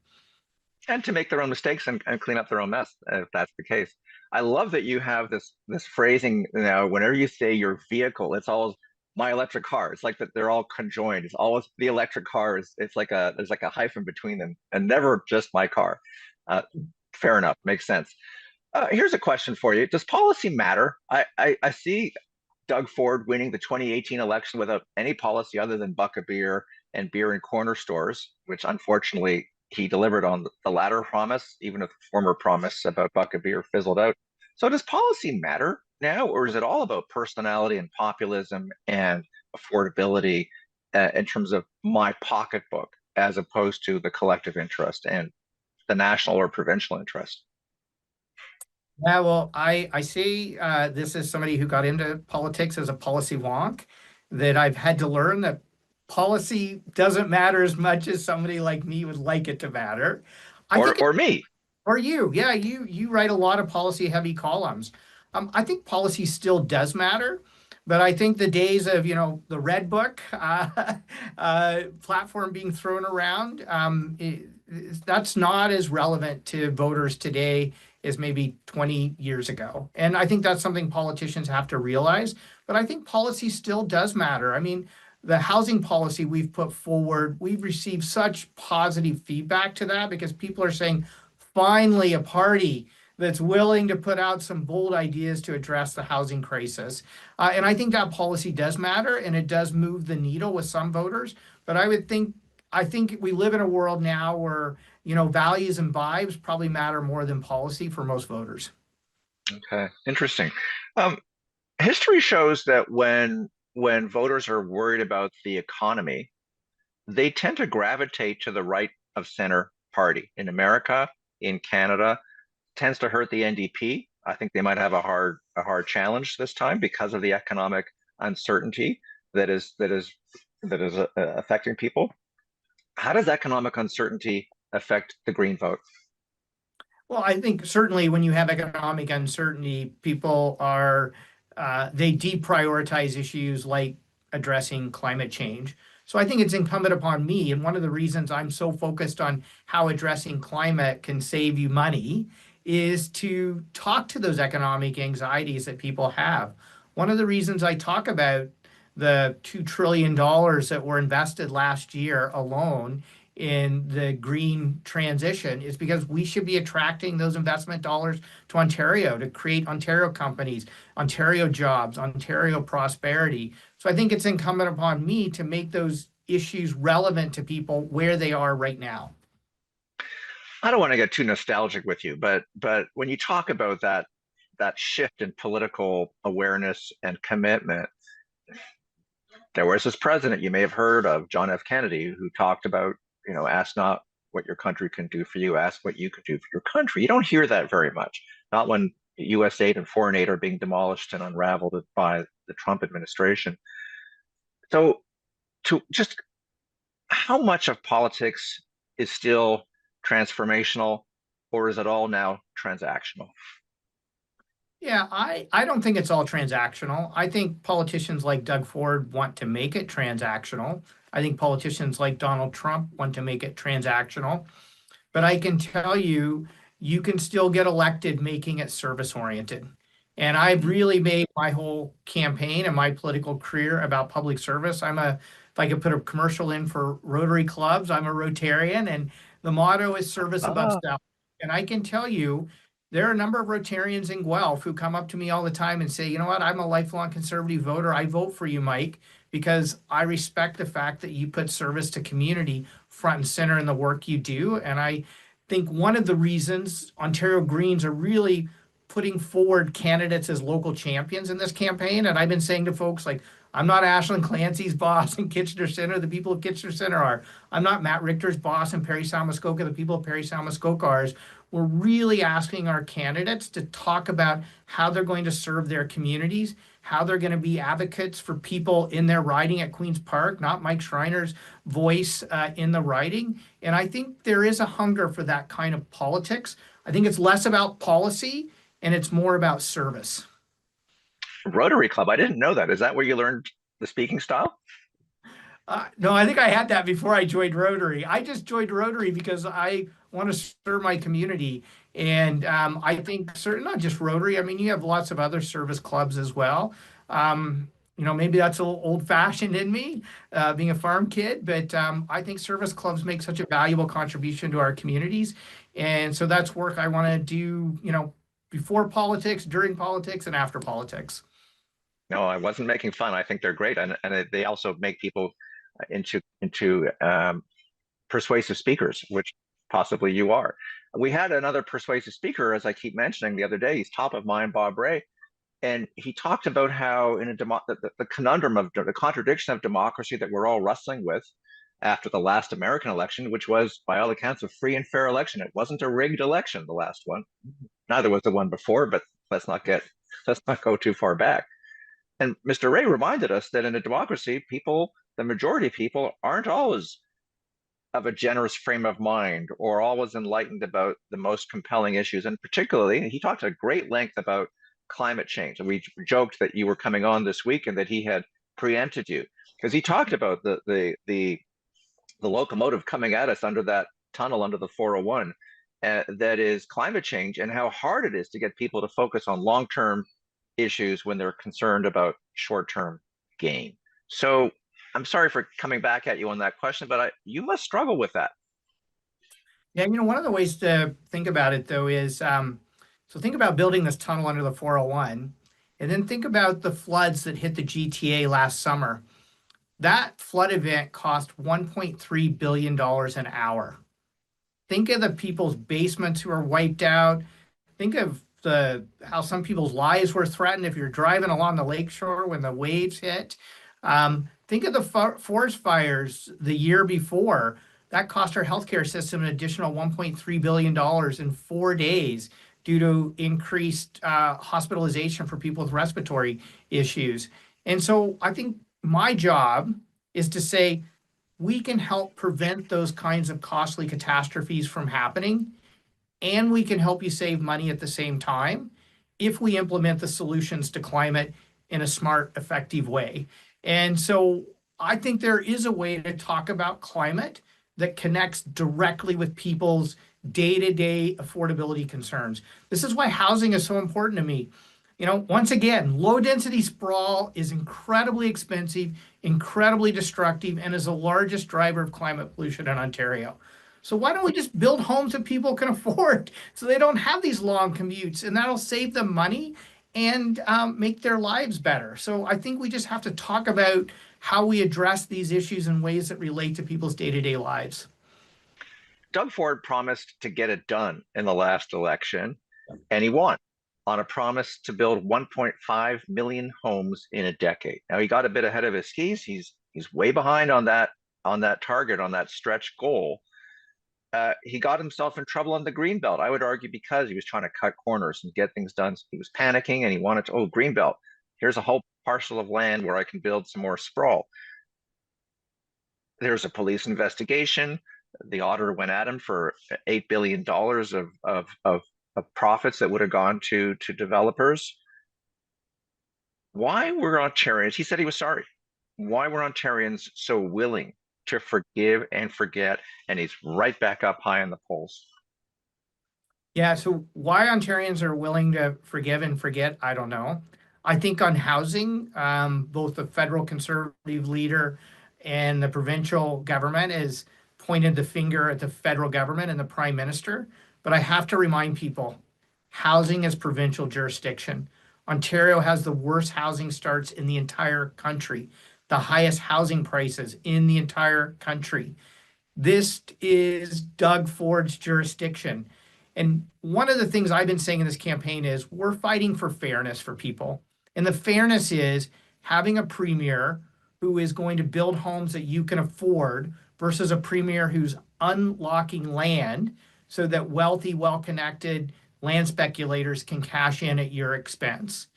And to make their own mistakes and clean up their own mess, if that's the case. I love that you have this phrasing now. Whenever you say your vehicle, it's always my electric car. It's like that they're all conjoined. It's always the electric cars. It's like there's like a hyphen between them, and never just my car. Uh, Fair enough, makes sense. Here's a question for you: does policy matter? I see Doug Ford winning the 2018 election without any policy other than buck a beer and beer in corner stores, which unfortunately he delivered on the latter promise, even if the former promise about buck a beer fizzled out. So does policy matter now, or is it all about personality and populism and affordability in terms of my pocketbook, as opposed to the collective interest and the national or provincial interest? Yeah, well, I see this as somebody who got into politics as a policy wonk, that I've had to learn that policy doesn't matter as much as somebody like me would like it to matter. I think or me. or you, yeah, you write a lot of policy heavy columns. I think policy still does matter, but I think the days of the red book platform being thrown around, that's not as relevant to voters today as maybe 20 years ago. And I think that's something politicians have to realize. But I think policy still does matter. I mean, the housing policy we've put forward, we've received such positive feedback to that because people are saying, finally, a party that's willing to put out some bold ideas to address the housing crisis. And I think that policy does matter and it does move the needle with some voters. But I think we live in a world now where, values and vibes probably matter more than policy for most voters. Okay, interesting. Um, History shows that when voters are worried about the economy, they tend to gravitate to the right of center party. In America, in Canada, tends to hurt the NDP. I think they might have a hard challenge this time because of the economic uncertainty that is affecting people. How does economic uncertainty affect the Green vote? Well, I think certainly when you have economic uncertainty, people they deprioritize issues like addressing climate change. So I think it's incumbent upon me, and one of the reasons I'm so focused on how addressing climate can save you money is to talk to those economic anxieties that people have. One of the reasons I talk about the $2 trillion that were invested last year alone in the green transition is because we should be attracting those investment dollars to Ontario to create Ontario companies, Ontario jobs, Ontario prosperity. So I think it's incumbent upon me to make those issues relevant to people where they are right now. I don't want to get too nostalgic with you, but when you talk about that shift in political awareness and commitment, there was this president you may have heard of, John F. Kennedy, who talked about, ask not what your country can do for you, ask what you can do for your country. You don't hear that very much, not when US aid and foreign aid are being demolished and unraveled by the Trump administration. So, to just how much of politics is still transformational, or is it all now transactional? Yeah, I don't think it's all transactional. I think politicians like Doug Ford want to make it transactional. I think politicians like Donald Trump want to make it transactional. But I can tell you, you can still get elected making it service oriented. And I've really made my whole campaign and my political career about public service. If I could put a commercial in for Rotary clubs, I'm a Rotarian, and the motto is service above Ah, self. And I can tell you, there are a number of Rotarians in Guelph who come up to me all the time and say, you know what, I'm a lifelong conservative voter. I vote for you, Mike, because I respect the fact that you put service to community front and center in the work you do. And I think one of the reasons Ontario Greens are really putting forward candidates as local champions in this campaign, and I've been saying to folks like, I'm not Ashland Clancy's boss in Kitchener Center. The people of Kitchener Center are. I'm not Matt Richter's boss in Perry Sound Muskoka. The people of Perry Sound Muskoka are. We're really asking our candidates to talk about how they're going to serve their communities, how they're going to be advocates for people in their riding at Queen's Park, not Mike Schreiner's voice in the riding. And I think there is a hunger for that kind of politics. I think it's less about policy and it's more about service. Rotary Club. I didn't know that. Is that where you learned the speaking style? No, I think I had that before I joined Rotary. I just joined Rotary because I want to serve my community. And I think certain, not just Rotary, I mean, you have lots of other service clubs as well. Maybe that's a little old fashioned in me, being a farm kid, but I think service clubs make such a valuable contribution to our communities. And so that's work I want to do, before politics, during politics, and after politics. No, I wasn't making fun. I think they're great, and they also make people into persuasive speakers, which possibly you are. We had another persuasive speaker, as I keep mentioning the other day. He's top of mind, Bob Ray, and he talked about how in the conundrum of the contradiction of democracy that we're all wrestling with after the last American election, which was by all accounts a free and fair election. It wasn't a rigged election, the last one. Neither was the one before, but let's not go too far back. And Mr. Ray reminded us that in a democracy, people the majority of people aren't always of a generous frame of mind or always enlightened about the most compelling issues. And particularly, he talked at great length about climate change. And we joked that you were coming on this week and that he had preempted you because he talked about the locomotive coming at us under that tunnel under the 401 that is climate change and how hard it is to get people to focus on long-term issues when they're concerned about short-term gain. So I'm sorry for coming back at you on that question, but you must struggle with that. Yeah, one of the ways to think about it, though, is so think about building this tunnel under the 401, and then think about the floods that hit the GTA last summer. That flood event cost $1.3 billion an hour. Think of the people's basements who are wiped out. Think of how some people's lives were threatened if you're driving along the lakeshore when the waves hit. Think of the forest fires the year before. That cost our healthcare system an additional $1.3 billion in 4 days due to increased hospitalization for people with respiratory issues. And so I think my job is to say we can help prevent those kinds of costly catastrophes from happening, and we can help you save money at the same time if we implement the solutions to climate in a smart, effective way. And so I think there is a way to talk about climate that connects directly with people's day-to-day affordability concerns. This is why housing is so important to me. Once again, low density sprawl is incredibly expensive, incredibly destructive, and is the largest driver of climate pollution in Ontario. So why don't we just build homes that people can afford so they don't have these long commutes, and that'll save them money and make their lives better. So I think we just have to talk about how we address these issues in ways that relate to people's day-to-day lives. Doug Ford promised to get it done in the last election, and he won on a promise to build 1.5 million homes in a decade. Now he got a bit ahead of his skis. He's way behind on that target, on that stretch goal. He got himself in trouble on the Greenbelt. I would argue because he was trying to cut corners and get things done. He was panicking and he wanted to, Greenbelt, here's a whole parcel of land where I can build some more sprawl. There's a police investigation. The auditor went at him for $8 billion of profits that would have gone to developers. Why were Ontarians, he said he was sorry. Why were Ontarians so willing to forgive and forget? And he's right back up high in the polls. Yeah, so why Ontarians are willing to forgive and forget, I don't know. I think on housing, both the federal conservative leader and the provincial government has pointed the finger at the federal government and the prime minister. But I have to remind people, housing is provincial jurisdiction. Ontario has the worst housing starts in the entire country, the highest housing prices in the entire country. This is Doug Ford's jurisdiction. And one of the things I've been saying in this campaign is we're fighting for fairness for people. And the fairness is having a premier who is going to build homes that you can afford versus a premier who's unlocking land so that wealthy, well-connected land speculators can cash in at your expense.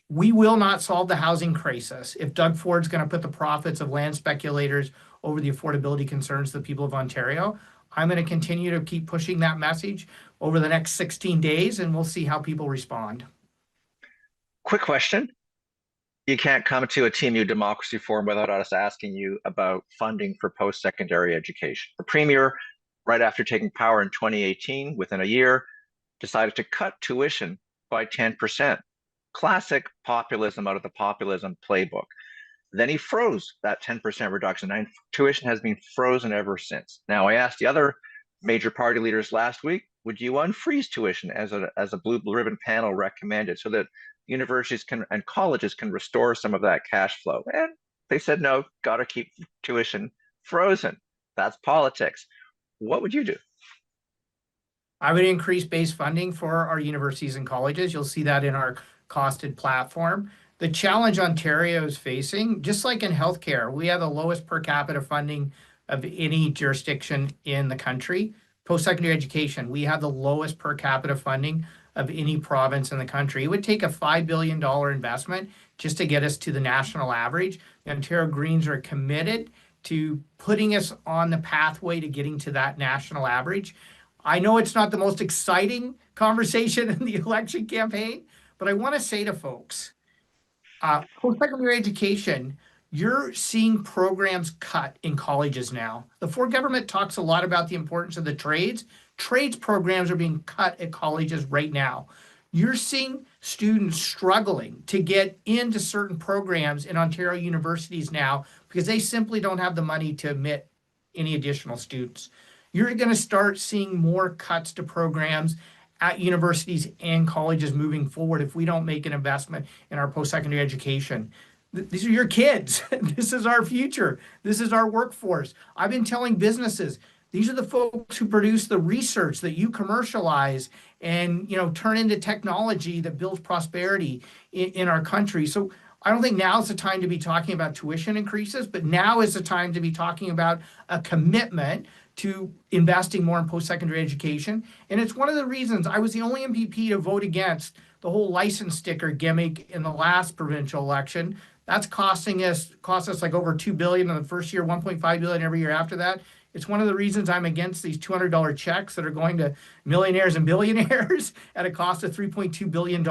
We will not solve the housing crisis if Doug Ford's going to put the profits of land speculators over the affordability concerns of the people of Ontario. I'm going to continue to keep pushing that message over the next 16 days, and we'll see how people respond. Quick question. You can't come to a TMU Democracy Forum without us asking you about funding for post-secondary education. The premier, right after taking power in 2018, within a year, decided to cut tuition by 10%. Classic populism out of the populism playbook. Then he froze that 10% reduction, and tuition has been frozen ever since. Now, I asked the other major party leaders last week, would you unfreeze tuition as a blue ribbon panel recommended so that universities and colleges can restore some of that cash flow? And they said, no, got to keep tuition frozen. That's politics. What would you do? I would increase base funding for our universities and colleges. You'll see that in our costed platform. The challenge Ontario is facing, just like in healthcare, we have the lowest per capita funding of any jurisdiction in the country. Post-secondary education, we have the lowest per capita funding of any province in the country. It would take a $5 billion investment just to get us to the national average. The Ontario Greens are committed to putting us on the pathway to getting to that national average. I know it's not the most exciting conversation in the election campaign, but I want to say to folks, post-secondary education, you're seeing programs cut in colleges now. The Ford government talks a lot about the importance of the trades. Trades programs are being cut at colleges right now. You're seeing students struggling to get into certain programs in Ontario universities now because they simply don't have the money to admit any additional students. You're going to start seeing more cuts to programs at universities and colleges moving forward if we don't make an investment in our post-secondary education. These are your kids. This is our future. This is our workforce. I've been telling businesses, these are the folks who produce the research that you commercialize and turn into technology that builds prosperity in our country. So I don't think now is the time to be talking about tuition increases, but now is the time to be talking about a commitment to investing more in post-secondary education. And it's one of the reasons I was the only MPP to vote against the whole license sticker gimmick in the last provincial election. That's cost us like over $2 billion in the first year, $1.5 billion every year after that. It's one of the reasons I'm against these $200 checks that are going to millionaires and billionaires at a cost of $3.2 billion.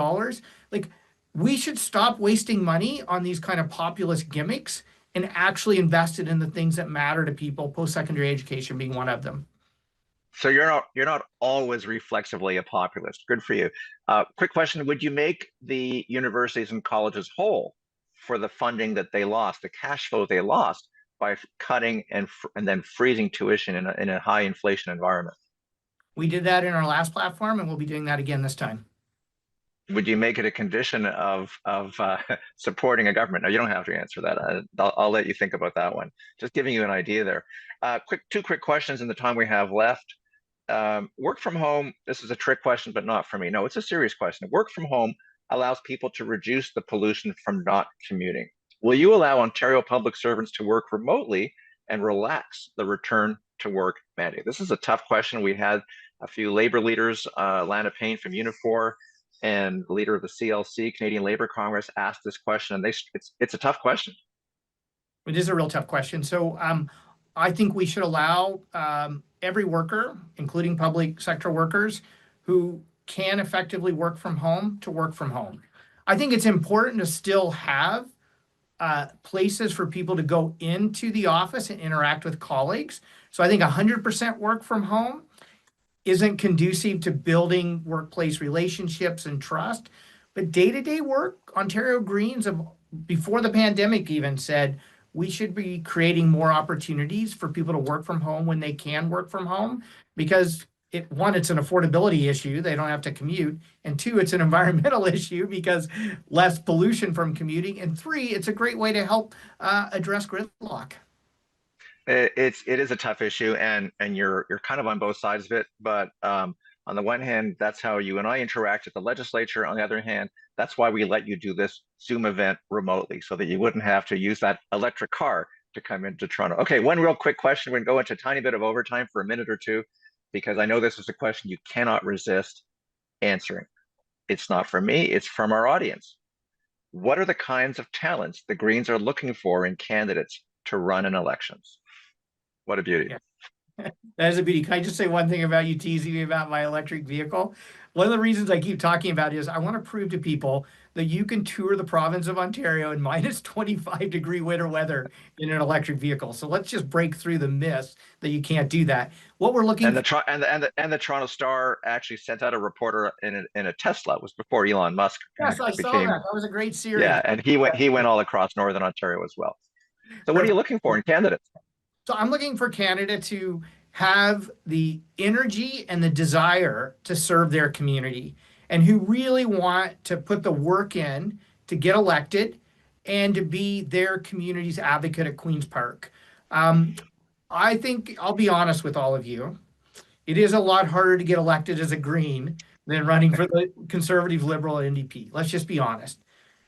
Like, we should stop wasting money on these kind of populist gimmicks and actually invest it in the things that matter to people, post-secondary education being one of them. So you're not always reflexively a populist. Good for you. Quick question: would you make the universities and colleges whole for the funding that they lost, the cash flow they lost by cutting and then freezing tuition in a high inflation environment? We did that in our last platform, and we'll be doing that again this time. Would you make it a condition of supporting a government? No, you don't have to answer that. I'll let you think about that one. Just giving you an idea there. Two quick questions in the time we have left. Work from home. This is a trick question, but not for me. No, it's a serious question. Work from home allows people to reduce the pollution from not commuting. Will you allow Ontario public servants to work remotely and relax the return to work mandate? This is a tough question. We had a few labor leaders, Lana Payne from Unifor and the leader of the CLC, Canadian Labour Congress, asked this question, and it's a tough question. It is a real tough question. So I think we should allow every worker, including public sector workers, who can effectively work from home to work from home. I think it's important to still have places for people to go into the office and interact with colleagues. So I think 100% work from home isn't conducive to building workplace relationships and trust. But day-to-day work, Ontario Greens, before the pandemic even said, we should be creating more opportunities for people to work from home when they can work from home, because one, it's an affordability issue. They don't have to commute. And two, it's an environmental issue because less pollution from commuting. And three, it's a great way to help address gridlock. It is a tough issue, and you're kind of on both sides of it. But on the one hand, that's how you and I interact at the legislature. On the other hand, that's why we let you do this Zoom event remotely, so that you wouldn't have to use that electric car to come into Toronto. Okay, one real quick question. We're going to go into a tiny bit of overtime for a minute or two, because I know this is a question you cannot resist answering. It's not from me, it's from our audience. What are the kinds of talents the Greens are looking for in candidates to run in elections? What a beauty. Yeah. That is a beauty. Can I just say one thing about you teasing me about my electric vehicle? One of the reasons I keep talking about it is I want to prove to people that you can tour the province of Ontario in minus 25-degree winter weather in an electric vehicle. So let's just break through the myths that you can't do that. What we're looking and the Toronto Star actually sent out a reporter in a Tesla. It was before Elon Musk. Yes, I saw that. That was a great series. Yeah, and he went all across Northern Ontario as well. So what are you looking for in candidates? So I'm looking for candidates who have the energy and the desire to serve their community, and who really want to put the work in to get elected and to be their community's advocate at Queen's Park. I think, I'll be honest with all of you, it is a lot harder to get elected as a Green than running for the Conservative, Liberal, NDP. Let's just be honest.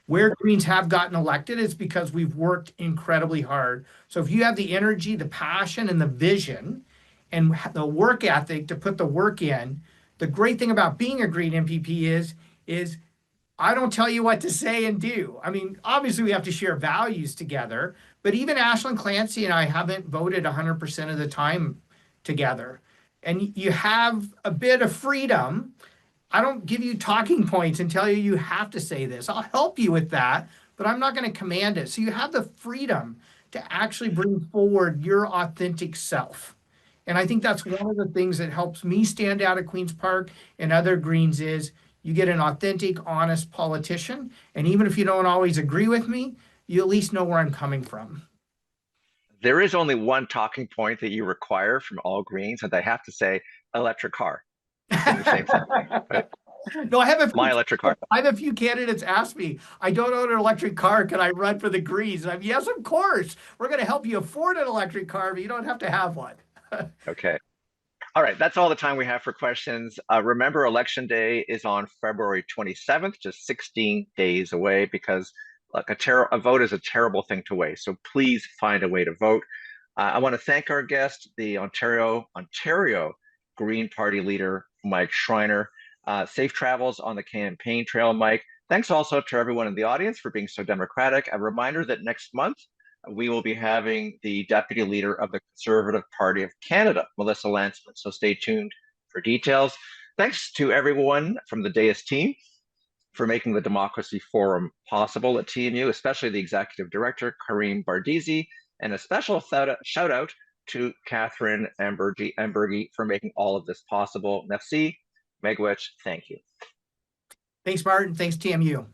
Where Greens have gotten elected is because we've worked incredibly hard. So if you have the energy, the passion, and the vision, and the work ethic to put the work in, the great thing about being a Green MPP is I don't tell you what to say and do. I mean, obviously we have to share values together, but even Ashland Clancy and I haven't voted 100% of the time together. And you have a bit of freedom. I don't give you talking points and tell you you have to say this. I'll help you with that, but I'm not going to command it. So you have the freedom to actually bring forward your authentic self. And I think that's one of the things that helps me stand out at Queen's Park and other greens is you get an authentic, honest politician. And even if you don't always agree with me, you at least know where I'm coming from. There is only one talking point that you require from all Greens, and I have to say, electric car. Say the same thing, but No, my electric car. I have a few candidates ask me, I don't own an electric car. Can I run for the Greens? And I'm, yes, of course. We're going to help you afford an electric car, but you don't have to have one. Okay. All right, that's all the time we have for questions. Remember, Election Day is on February 27th, just 16 days away, because like a vote is a terrible thing to waste. So please find a way to vote. I want to thank our guest, the Ontario Green Party leader, Mike Schreiner. Safe travels on the campaign trail, Mike. Thanks also to everyone in the audience for being so democratic. A reminder that next month, we will be having the deputy leader of the Conservative Party of Canada, Melissa Lantsman. So stay tuned for details. Thanks to everyone from the Deus team for making the Democracy Forum possible at TMU, especially the executive director, Kareem Bardisi, and a special shout out to Catherine Embergi for making all of this possible. Merci, Megwich, thank you. Thanks, Martin. Thanks, TMU.